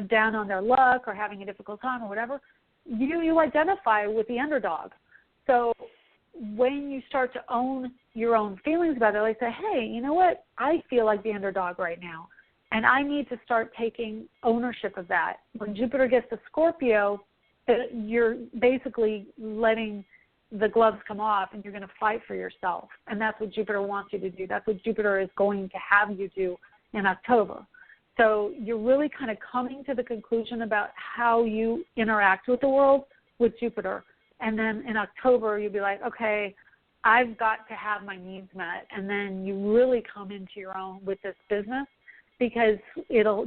down on their luck or having a difficult time or whatever. You identify with the underdog. So when you start to own your own feelings about it, like say, hey, you know what? I feel like the underdog right now, and I need to start taking ownership of that. When Jupiter gets to Scorpio, you're basically letting the gloves come off, and you're going to fight for yourself. And that's what Jupiter wants you to do. That's what Jupiter is going to have you do in October. So you're really kind of coming to the conclusion about how you interact with the world with Jupiter. And then in October, you'll be like, okay, I've got to have my needs met. And then you really come into your own with this business. because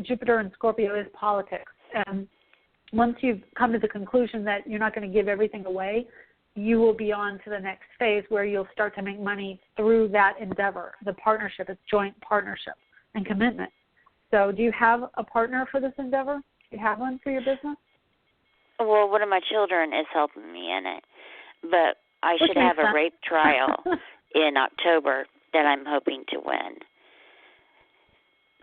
Jupiter in Scorpio is politics. And once you've come to the conclusion that you're not going to give everything away, you will be on to the next phase where you'll start to make money through that endeavor, the partnership. It's joint partnership and commitment. So do you have a partner for this endeavor? Do you have one for your business? Well, one of my children is helping me in it, but I should have a rape trial in October that I'm hoping to win.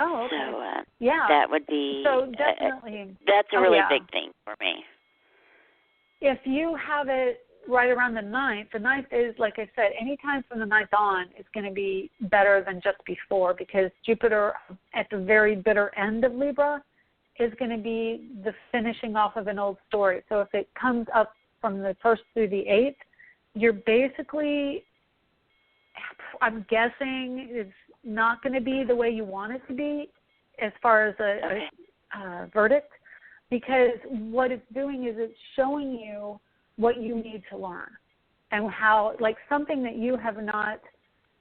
Oh, okay. So yeah, that would be definitely. That's a really big thing for me. If you have it right around the 9th is, like I said, any time from the 9th on is going to be better than just before, because Jupiter at the very bitter end of Libra is going to be the finishing off of an old story. So if it comes up from the 1st through the 8th, you're basically, I'm guessing, it's not going to be the way you want it to be as far as a verdict, because what it's doing is it's showing you what you need to learn and how, like, something that you have not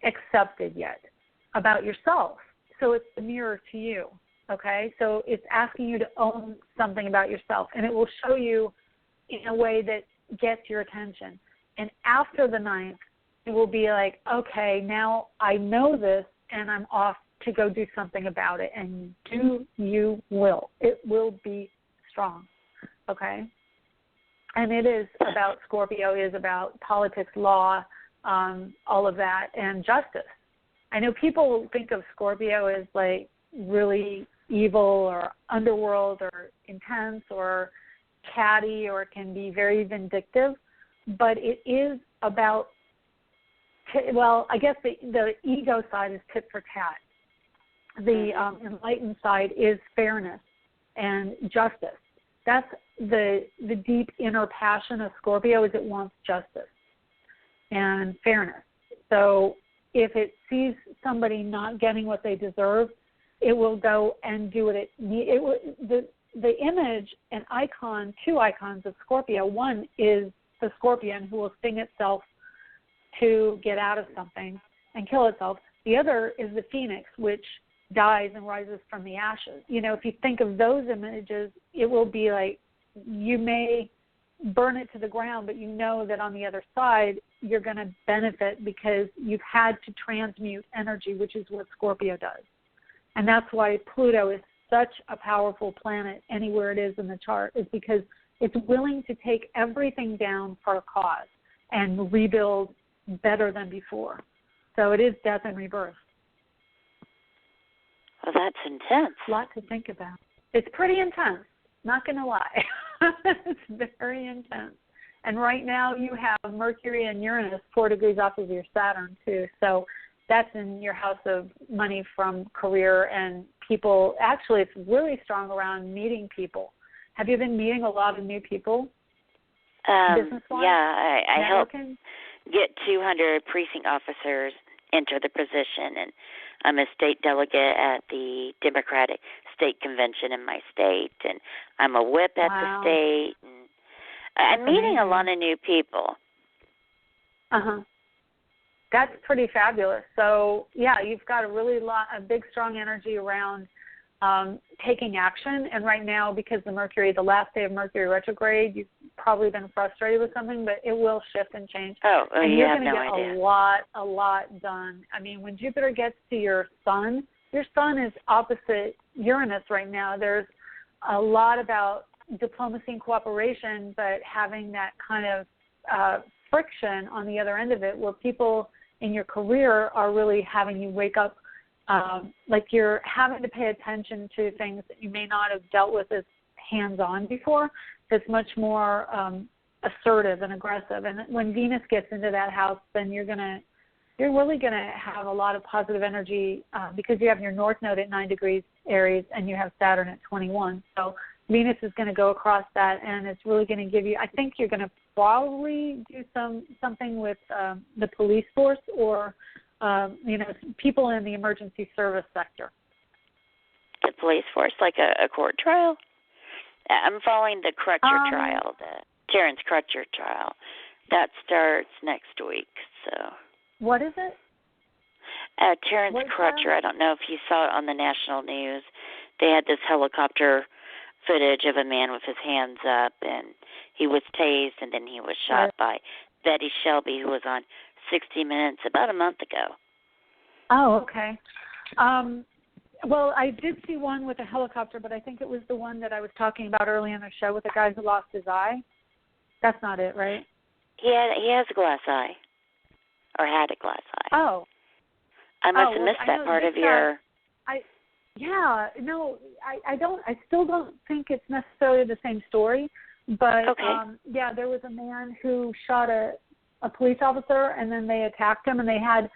accepted yet about yourself. So it's a mirror to you, okay? So it's asking you to own something about yourself, and it will show you in a way that gets your attention. And after the 9th, it will be like, okay, now I know this, and I'm off to go do something about it. And you will. It will be strong, okay? And it is about Scorpio. It is about politics, law, all of that, and justice. I know people think of Scorpio as like really evil or underworld or intense or catty, or it can be very vindictive, but it is about, well, I guess the ego side is tit for tat. The enlightened side is fairness and justice. That's the deep inner passion of Scorpio, is it wants justice and fairness. So if it sees somebody not getting what they deserve, it will go and do what it needs. The image and icon, two icons of Scorpio, one is the scorpion who will sting itself to get out of something and kill itself. The other is the phoenix, which dies and rises from the ashes. You know, if you think of those images, it will be like you may burn it to the ground, but you know that on the other side you're going to benefit because you've had to transmute energy, which is what Scorpio does. And that's why Pluto is such a powerful planet anywhere it is in the chart, is because it's willing to take everything down for a cause and rebuild better than before. So it is death and rebirth. Well, that's intense. A lot to think about. It's pretty intense, not going to lie. It's very intense. And right now you have Mercury and Uranus 4 degrees off of your Saturn, too. So that's in your house of money from career and people. Actually, it's really strong around meeting people. Have you been meeting a lot of new people? Business-wise? Yeah, I helped get 200 precinct officers enter the position, and I'm a state delegate at the Democratic State Convention in my state, and I'm a whip at the state. And I'm meeting a lot of new people. That's pretty fabulous. So, yeah, you've got a big, strong energy around taking action. And right now, because the last day of Mercury retrograde, you've probably been frustrated with something, but it will shift and change. And you you're have going to get a lot done. I mean, when Jupiter gets to your sun is opposite Uranus right now. There's a lot about diplomacy and cooperation, but having that kind of friction on the other end of it, where people in your career are really having you wake up, like you're having to pay attention to things that you may not have dealt with as hands-on before. That's much more assertive and aggressive. And when Venus gets into that house, then you're really going to have a lot of positive energy because you have your North Node at 9 degrees Aries and you have Saturn at 21. So Venus is going to go across that, and it's really going to give you, I think you're going to probably do something with the police force or, people in the emergency service sector. The police force, like a court trial? I'm following the Crutcher trial, the Terrence Crutcher trial. That starts next week. So. What is it? Terrence Crutcher, I don't know if you saw it on the national news. They had this helicopter footage of a man with his hands up, and he was tased, and then he was shot by Betty Shelby, who was on 60 Minutes about a month ago. Oh, okay. Well, I did see one with a helicopter, but I think it was the one that I was talking about early in the show with the guy who lost his eye. That's not it, right? He has a glass eye, or had a glass eye. Oh. I must have missed that part of your... I still don't think it's necessarily the same story, but there was a man who shot a police officer, and then they attacked him, and they had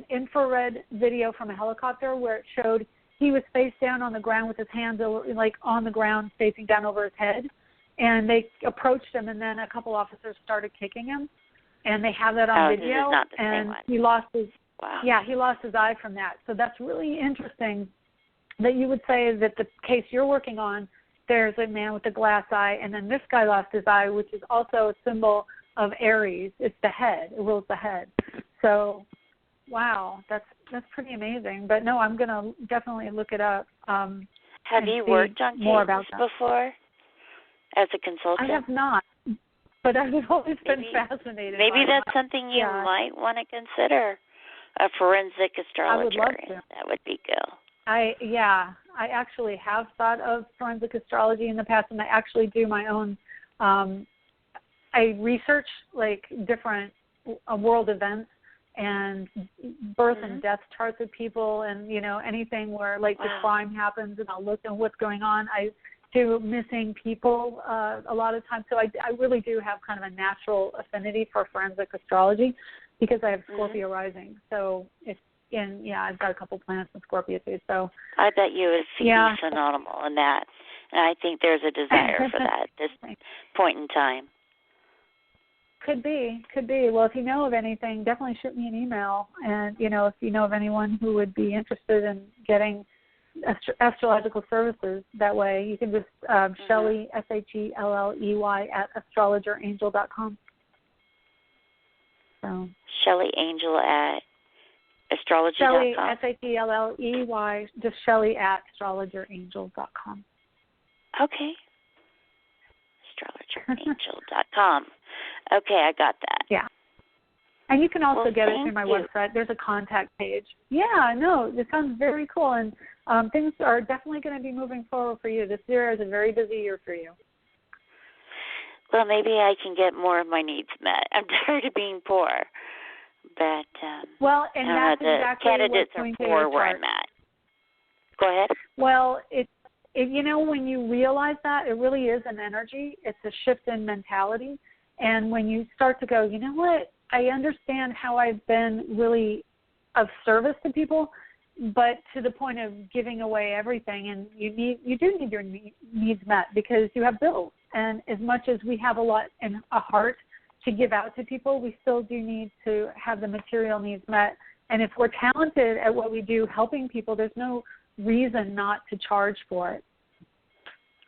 infrared video from a helicopter where it showed he was face down on the ground with his hands on the ground facing down over his head, and they approached him, and then a couple officers started kicking him, and they have that on video. This is not the same and one. he lost his he lost his eye from that. So that's really interesting that you would say that the case you're working on, there's a man with a glass eye, and then this guy lost his eye, which is also a symbol of Aries. It's the head. It rules the head. So, wow, that's pretty amazing. But no, I'm going to definitely look it up. Have you worked on cases before as a consultant? I have not, but I've always been fascinated. Maybe that's something you might want to consider, a forensic astrologer. I would love to. That would be cool. I actually have thought of forensic astrology in the past, and I actually do my own. I research different world events and birth and death charts of people, and anything where the crime happens, and I'll look at what's going on. I do missing people a lot of times, so I really do have kind of a natural affinity for forensic astrology because I have Scorpio rising. So I've got a couple planets in Scorpio too. So I bet you would be phenomenal in that, and I think there's a desire for that at this point in time. Could be. Well, if you know of anything, definitely shoot me an email. And, if you know of anyone who would be interested in getting astrological services that way, you can just Shelley, Shelley, at astrologerangel.com. So Shelley Angel at astrology.com. Shelley, just Shelley at astrologerangel.com. Okay. astrologerangel.com. Okay, I got that. Yeah. And you can also get it through my website. There's a contact page. Yeah, no, it sounds very cool. And things are definitely going to be moving forward for you. This year is a very busy year for you. Well, maybe I can get more of my needs met. I'm tired of being poor. But well, and that's exactly candidates are poor where I'm at. Go ahead. Well, when you realize that, it really is an energy. It's a shift in mentality. And when you start to go, you know what, I understand how I've been really of service to people, but to the point of giving away everything, and you do need your needs met because you have bills. And as much as we have a lot in a heart to give out to people, we still do need to have the material needs met. And if we're talented at what we do, helping people, there's no reason not to charge for it.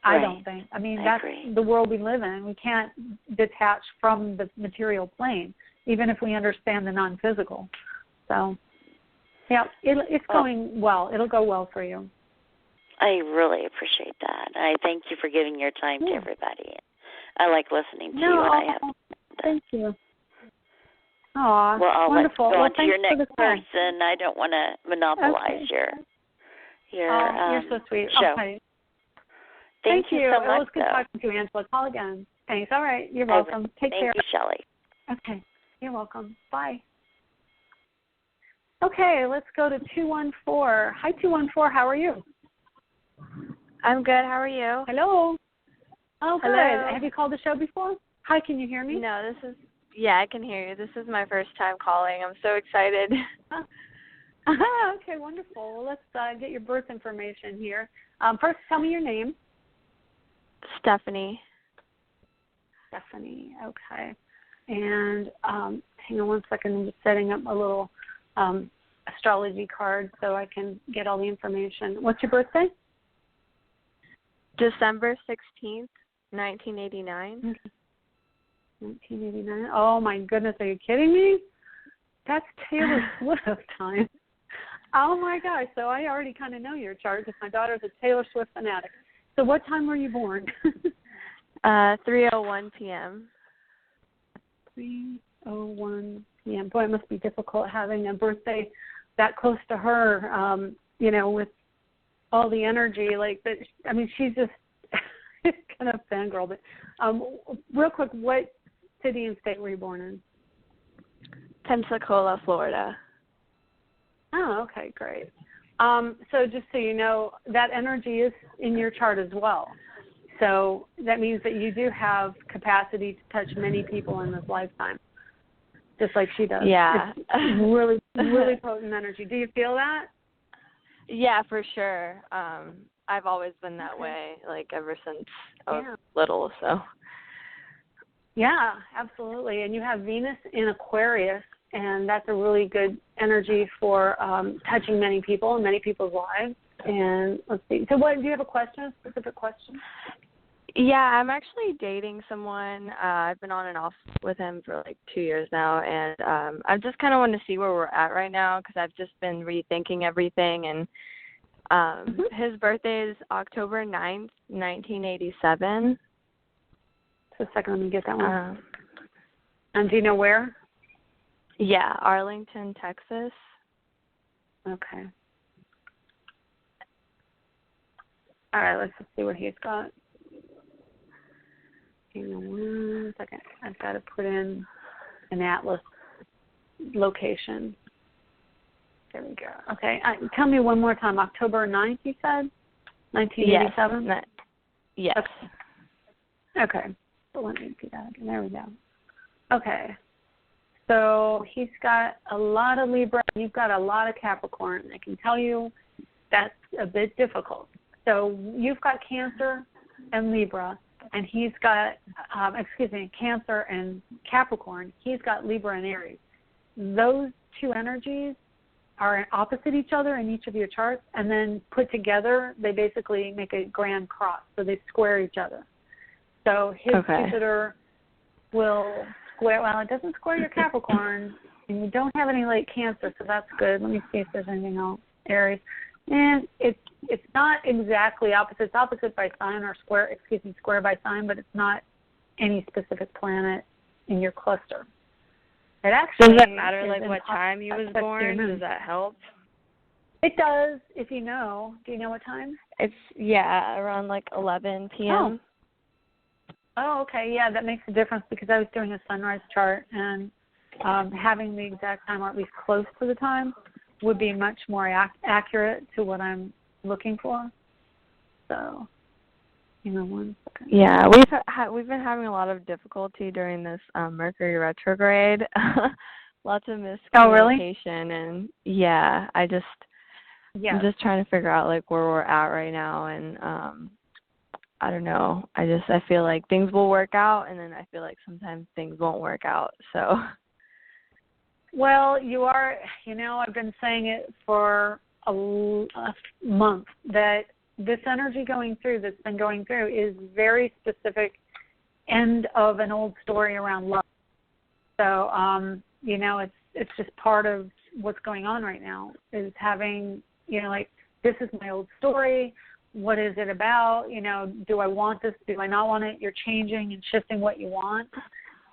I don't think. I mean, that's the world we live in. We can't detach from the material plane, even if we understand the non-physical. So, it's going well. It'll go well for you. I really appreciate that. I thank you for giving your time to everybody. I like listening to you when I have. Thank you. Aw, well, I'll wonderful. Let you go on to your next person. I don't want to monopolize your you're so sweet. show. Okay. Thank you so much. It was good talking to you, Angela. Call again. Thanks. All right. You're welcome. Take care. Thank you, Shelley. Okay. You're welcome. Bye. Okay, let's go to 214. Hi, 214. How are you? I'm good. How are you? Hello. Oh, good. Hello. Have you called the show before? Hi, can you hear me? No, I can hear you. This is my first time calling. I'm so excited. Okay, wonderful. Well, let's get your birth information here. First, tell me your name. Stephanie. Okay. And hang on one second. I'm just setting up a little astrology card so I can get all the information. What's your birthday? December 16th, 1989. 1989. Oh, my goodness. Are you kidding me? That's Taylor Swift time. Oh, my gosh. So I already kind of know your chart because my daughter's a Taylor Swift fanatic. So what time were you born? 3:01 p.m. 3:01 p.m. Boy, it must be difficult having a birthday that close to her, with all the energy. Like, that. I mean, she's just kind of fangirl. But real quick, what city and state were you born in? Pensacola, Florida. Oh, okay, great. So just so you know, that energy is in your chart as well. So that means that you do have capacity to touch many people in this lifetime, just like she does. Yeah. It's really, really potent energy. Do you feel that? Yeah, for sure. I've always been that way, like ever since I was little. So. Yeah, absolutely. And you have Venus in Aquarius, and that's a really good energy for touching many people and many people's lives. And let's see. So what, do you have a specific question? Yeah, I'm actually dating someone. I've been on and off with him for like 2 years now, and I just kind of want to see where we're at right now because I've just been rethinking everything. And his birthday is October 9th, 1987. Just a second, let me get that one. And do you know where? Yeah, Arlington, Texas. Okay. All right, let's just see what he's got. Hang on 1 second. I've got to put in an atlas location. There we go. Okay. Tell me one more time. October 9th, you said? 1987? Yes. Okay. So let me do that again. There we go. Okay. So he's got a lot of Libra. You've got a lot of Capricorn. I can tell you that's a bit difficult. So you've got Cancer and Libra, and he's got, Cancer and Capricorn. He's got Libra and Aries. Those two energies are opposite each other in each of your charts, and then put together, they basically make a grand cross. So they square each other. So his Jupiter will square, well, it doesn't square your Capricorn, and you don't have any late Cancer, so that's good. Let me see if there's anything else. Aries. And it's not exactly opposite. It's opposite by sign or square by sign, but it's not any specific planet in your cluster. It actually does it matter like what time you was born? Does that help? It does if you know. Do you know what time? It's around like 11 p.m. Oh, okay. Yeah, that makes a difference because I was doing a sunrise chart, and having the exact time or at least close to the time would be much more accurate to what I'm looking for. So, 1 second. Yeah, we've been having a lot of difficulty during this Mercury retrograde. Lots of miscommunication. Oh, really? And I'm just trying to figure out like where we're at right now, and I don't know. I feel like things will work out, and then I feel like sometimes things won't work out. So. Well, you are, I've been saying it for a month that this energy that's been going through is very specific end of an old story around love. So, it's just part of what's going on right now is having, like, this is my old story. What is it about? Do I want this? Do I not want it? You're changing and shifting what you want.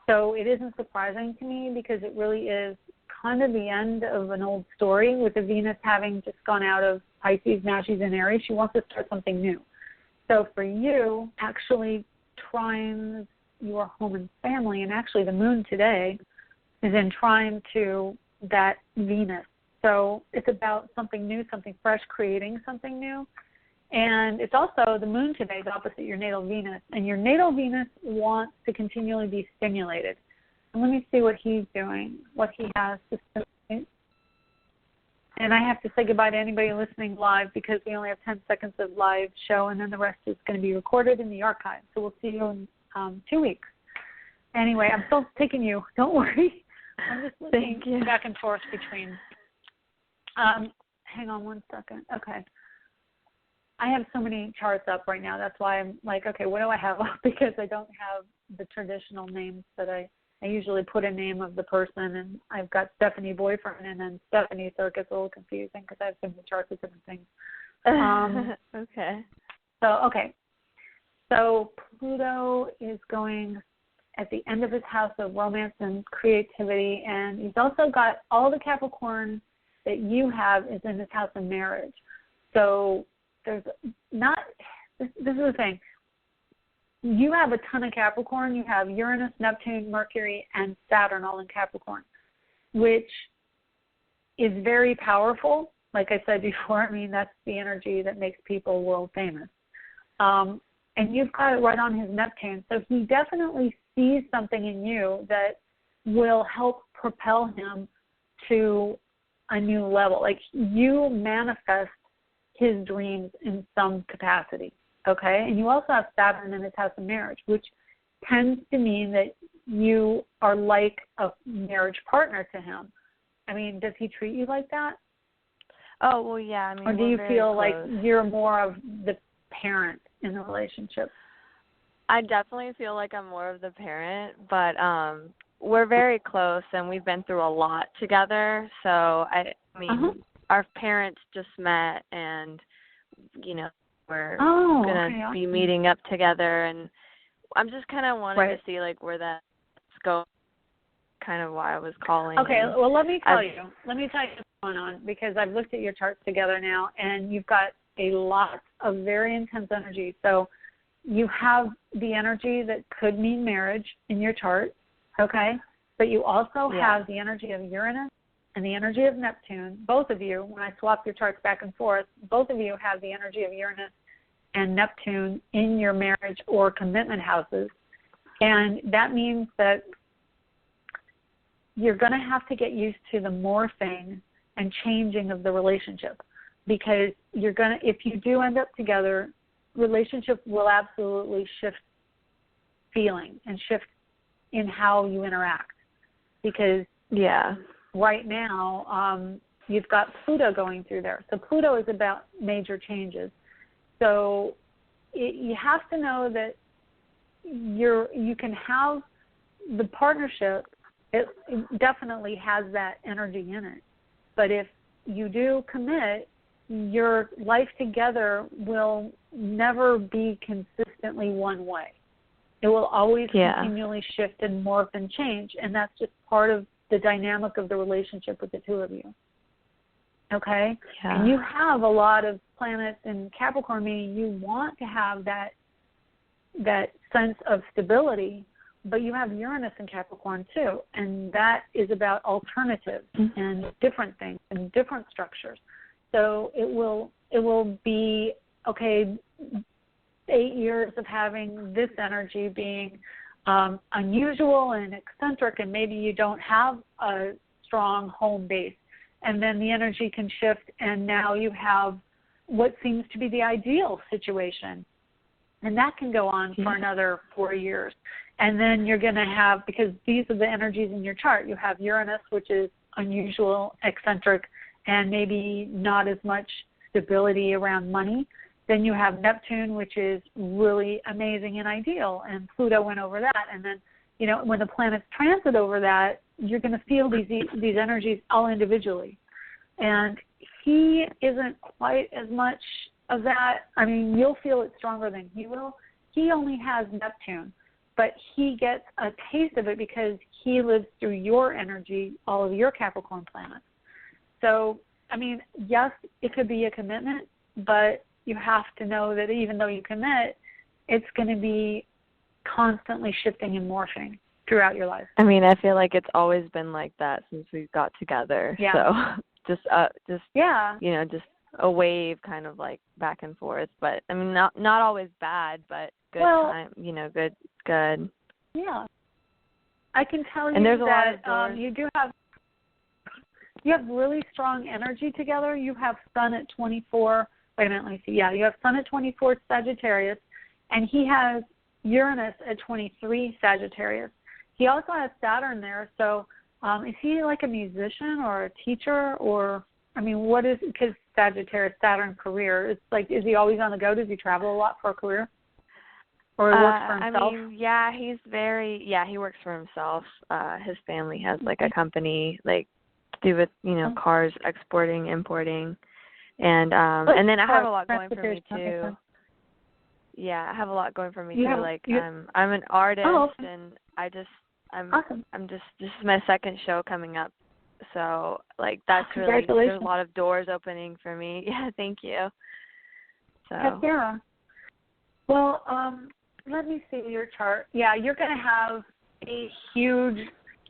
So it isn't surprising to me because it really is kind of the end of an old story with the Venus having just gone out of Pisces. Now she's in Aries. She wants to start something new. So for you, actually trines your home and family, and actually the moon today is in trine to that Venus. So it's about something new, something fresh, creating something new. And it's also, the moon today is opposite your natal Venus, and your natal Venus wants to continually be stimulated. And let me see what he's doing, what he has to stimulate. And I have to say goodbye to anybody listening live because we only have 10 seconds of live show, and then the rest is going to be recorded in the archive. So we'll see you in 2 weeks. Anyway, I'm still taking you. Don't worry. I'm just looking back and forth between. Hang on 1 second. Okay. I have so many charts up right now. That's why I'm like, okay, what do I have up? Because I don't have the traditional names that I I usually put a name of the person, and I've got Stephanie boyfriend and then Stephanie, so it gets a little confusing because I have so many charts with different things. Okay. So Pluto is going at the end of his house of romance and creativity, and he's also got all the Capricorn that you have is in his house of marriage. So there's not, this is the thing. You have a ton of Capricorn. You have Uranus, Neptune, Mercury, and Saturn all in Capricorn, which is very powerful. Like I said before, I mean, that's the energy that makes people world famous. And you've got it right on his Neptune. So he definitely sees something in you that will help propel him to a new level. Like you manifest his dreams in some capacity, okay? And you also have Saturn in his house of marriage, which tends to mean that you are like a marriage partner to him. I mean, does he treat you like that? Oh, well, yeah. I mean, or do you feel close. like you're more of the parent in the relationship? I definitely feel like I'm more of the parent, but we're very close, and we've been through a lot together. So, I mean, our parents just met, and, you know, we're going to be meeting up together, and I'm just kind of wanting to see, like, where that's going, kind of why I was calling. Okay, well, let me tell you what's going on, because I've looked at your charts together now, and you've got a lot of very intense energy. So you have the energy that could mean marriage in your chart, okay? But you also have the energy of Uranus and the energy of Neptune. Both of you, when I swap your charts back and forth, both of you have the energy of Uranus and Neptune in your marriage or commitment houses. And that means that you're going to have to get used to the morphing and changing of the relationship, because you're going to, if you do end up together, relationship will absolutely shift feeling and shift in how you interact, because right now you've got Pluto going through there. So Pluto is about major changes. So you have to know that you can have the partnership. It definitely has that energy in it. But if you do commit, your life together will never be consistently one way. It will always continually shift and morph and change, and that's just part of the dynamic of the relationship with the two of you. Okay? Yeah. And you have a lot of planets in Capricorn, meaning you want to have that sense of stability, but you have Uranus in Capricorn too, and that is about alternatives and different things and different structures. So it will be, okay, 8 years of having this energy being unusual and eccentric, and maybe you don't have a strong home base. And then the energy can shift, and now you have what seems to be the ideal situation. And that can go on for another 4 years. And then you're going to have, because these are the energies in your chart, you have Uranus, which is unusual, eccentric, and maybe not as much stability around money. Then you have Neptune, which is really amazing and ideal, and Pluto went over that. And then, you know, when the planets transit over that, you're going to feel these energies all individually. And he isn't quite as much of that. I mean, you'll feel it stronger than he will. He only has Neptune, but he gets a taste of it because he lives through your energy, all of your Capricorn planets. So, I mean, yes, it could be a commitment, but you have to know that even though you commit, it's going to be constantly shifting and morphing throughout your life. I mean, I feel like it's always been like that since we got together. Yeah. So just you know, just a wave kind of like back and forth. But I mean, not always bad, but good time. You know, good. Yeah. I can tell you and there's that a lot of you have really strong energy together. You have Sun at 24. Wait a minute, let me see. Yeah, you have Sun at 24 Sagittarius, and he has Uranus at 23 Sagittarius. He also has Saturn there. So is he like a musician or a teacher, or, I mean, what is, because Sagittarius, Saturn, career, it's like, is he always on the go? Does he travel a lot for a career? or he works for himself? I mean, yeah, he works for himself. His family has like a company like to do with, cars exporting, importing. And then I have a lot going for me too. Yeah, I have a lot going for me too. I'm an artist, and I'm just this is my second show coming up. So that's really, there's a lot of doors opening for me. Yeah, thank you. So heck yeah. Well, let me see your chart. Yeah, you're going to have a huge,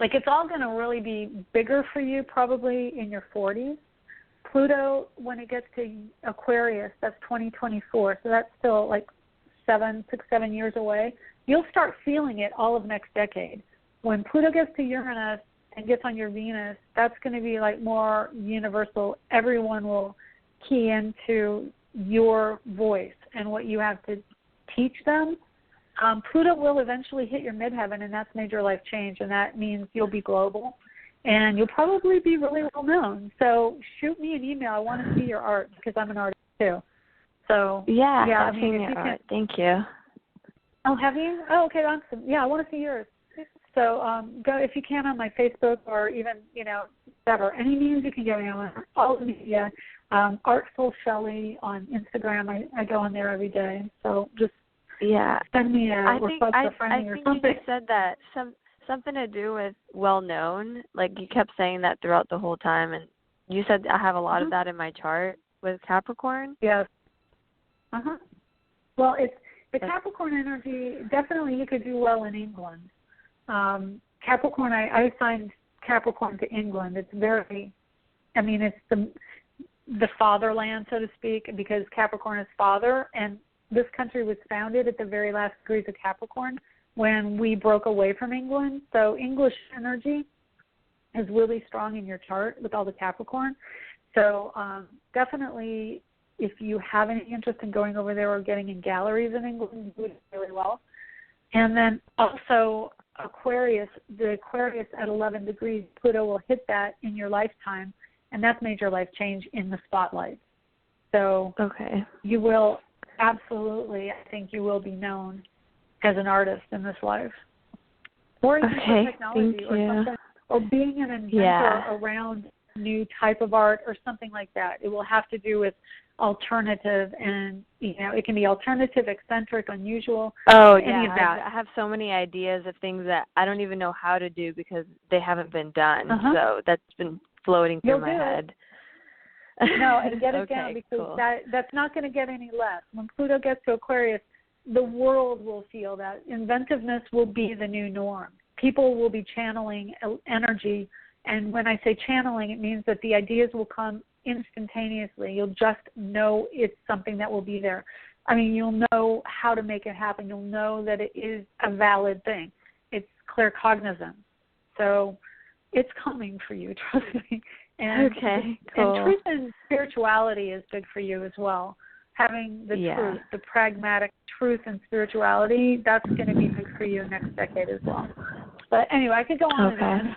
it's all going to really be bigger for you probably in your 40s. Pluto, when it gets to Aquarius, that's 2024, so that's still 7 years away. You'll start feeling it all of next decade. When Pluto gets to Uranus and gets on your Venus, that's going to be more universal. Everyone will key into your voice and what you have to teach them. Pluto will eventually hit your midheaven, and that's major life change, and that means you'll be global, and you'll probably be really well known. So shoot me an email. I want to see your art because I'm an artist too. So I've seen your art. Thank you. Oh, have you? Oh, okay, awesome. Yeah, I want to see yours. So go if you can on my Facebook or even whatever, any means you can get me on all the media. Artful Shelley on Instagram. I go on there every day. So just send me a request for friendly or something. You just said that something to do with well known. You kept saying that throughout the whole time, and you said I have a lot of that in my chart with Capricorn. Yes. Well, it's the Capricorn energy. Definitely, you could do well in England. Capricorn. I assigned Capricorn to England. It's it's the fatherland, so to speak, because Capricorn is father, and this country was founded at the very last degrees of Capricorn when we broke away from England. So English energy is really strong in your chart with all the Capricorn. So definitely, if you have any interest in going over there or getting in galleries in England, you do it really well. And then also Aquarius, the Aquarius at 11 degrees, Pluto will hit that in your lifetime, and that's major life change in the spotlight. So you will absolutely, I think you will be known as an artist in this life. Or even for technology or something, or being an inventor around new type of art or something like that. It will have to do with alternative, and it can be alternative, eccentric, unusual. Any of that. I have so many ideas of things that I don't even know how to do because they haven't been done. So that's been floating through my head. No, and get it down because that's not going to get any less. When Pluto gets to Aquarius, the world will feel that. Inventiveness will be the new norm. People will be channeling energy, and when I say channeling, it means that the ideas will come instantaneously. You'll just know it's something that will be there. I mean, you'll know how to make it happen. You'll know that it is a valid thing. It's claircognizance. So it's coming for you, trust me. And, and truth and spirituality is big for you as well. Having the truth, the pragmatic truth and spirituality, that's going to be big for you next decade as well. But anyway, I could go on and on.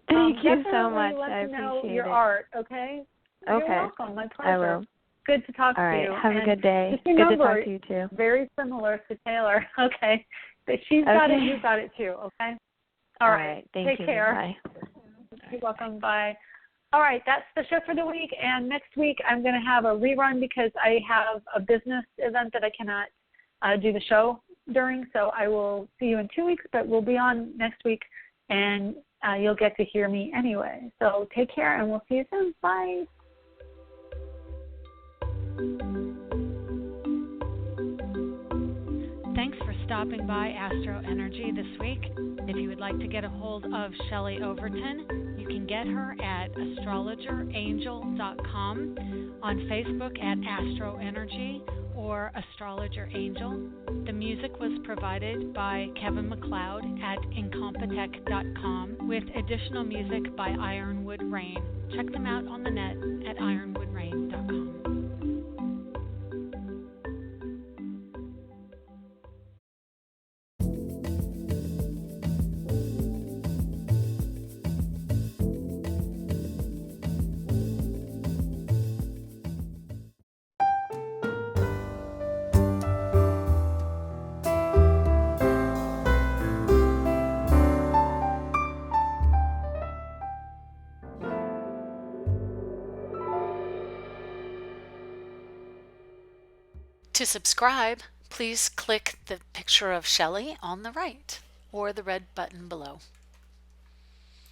Thank you so much. I appreciate know your it. Art, okay? You're welcome. My pleasure. I will. Good to talk to you. Have a good day. Good to talk to you, too. Very similar to Taylor. Okay. But she's got it, you've got it, too, okay? All right. Thank you. Take care. Bye. You're welcome. Bye. All right, that's the show for the week. And next week I'm going to have a rerun because I have a business event that I cannot do the show during. So I will see you in 2 weeks, but we'll be on next week, and you'll get to hear me anyway. So take care, and we'll see you soon. Bye. Thanks for stopping by AstroEnergy this week. If you would like to get a hold of Shelley Overton, you can get her at astrologerangel.com, on Facebook at AstroEnergy or Astrologer Angel. The music was provided by Kevin MacLeod at incompetech.com with additional music by Ironwood Rain. Check them out on the net at ironwoodrain.com. To subscribe, please click the picture of Shelley on the right or the red button below.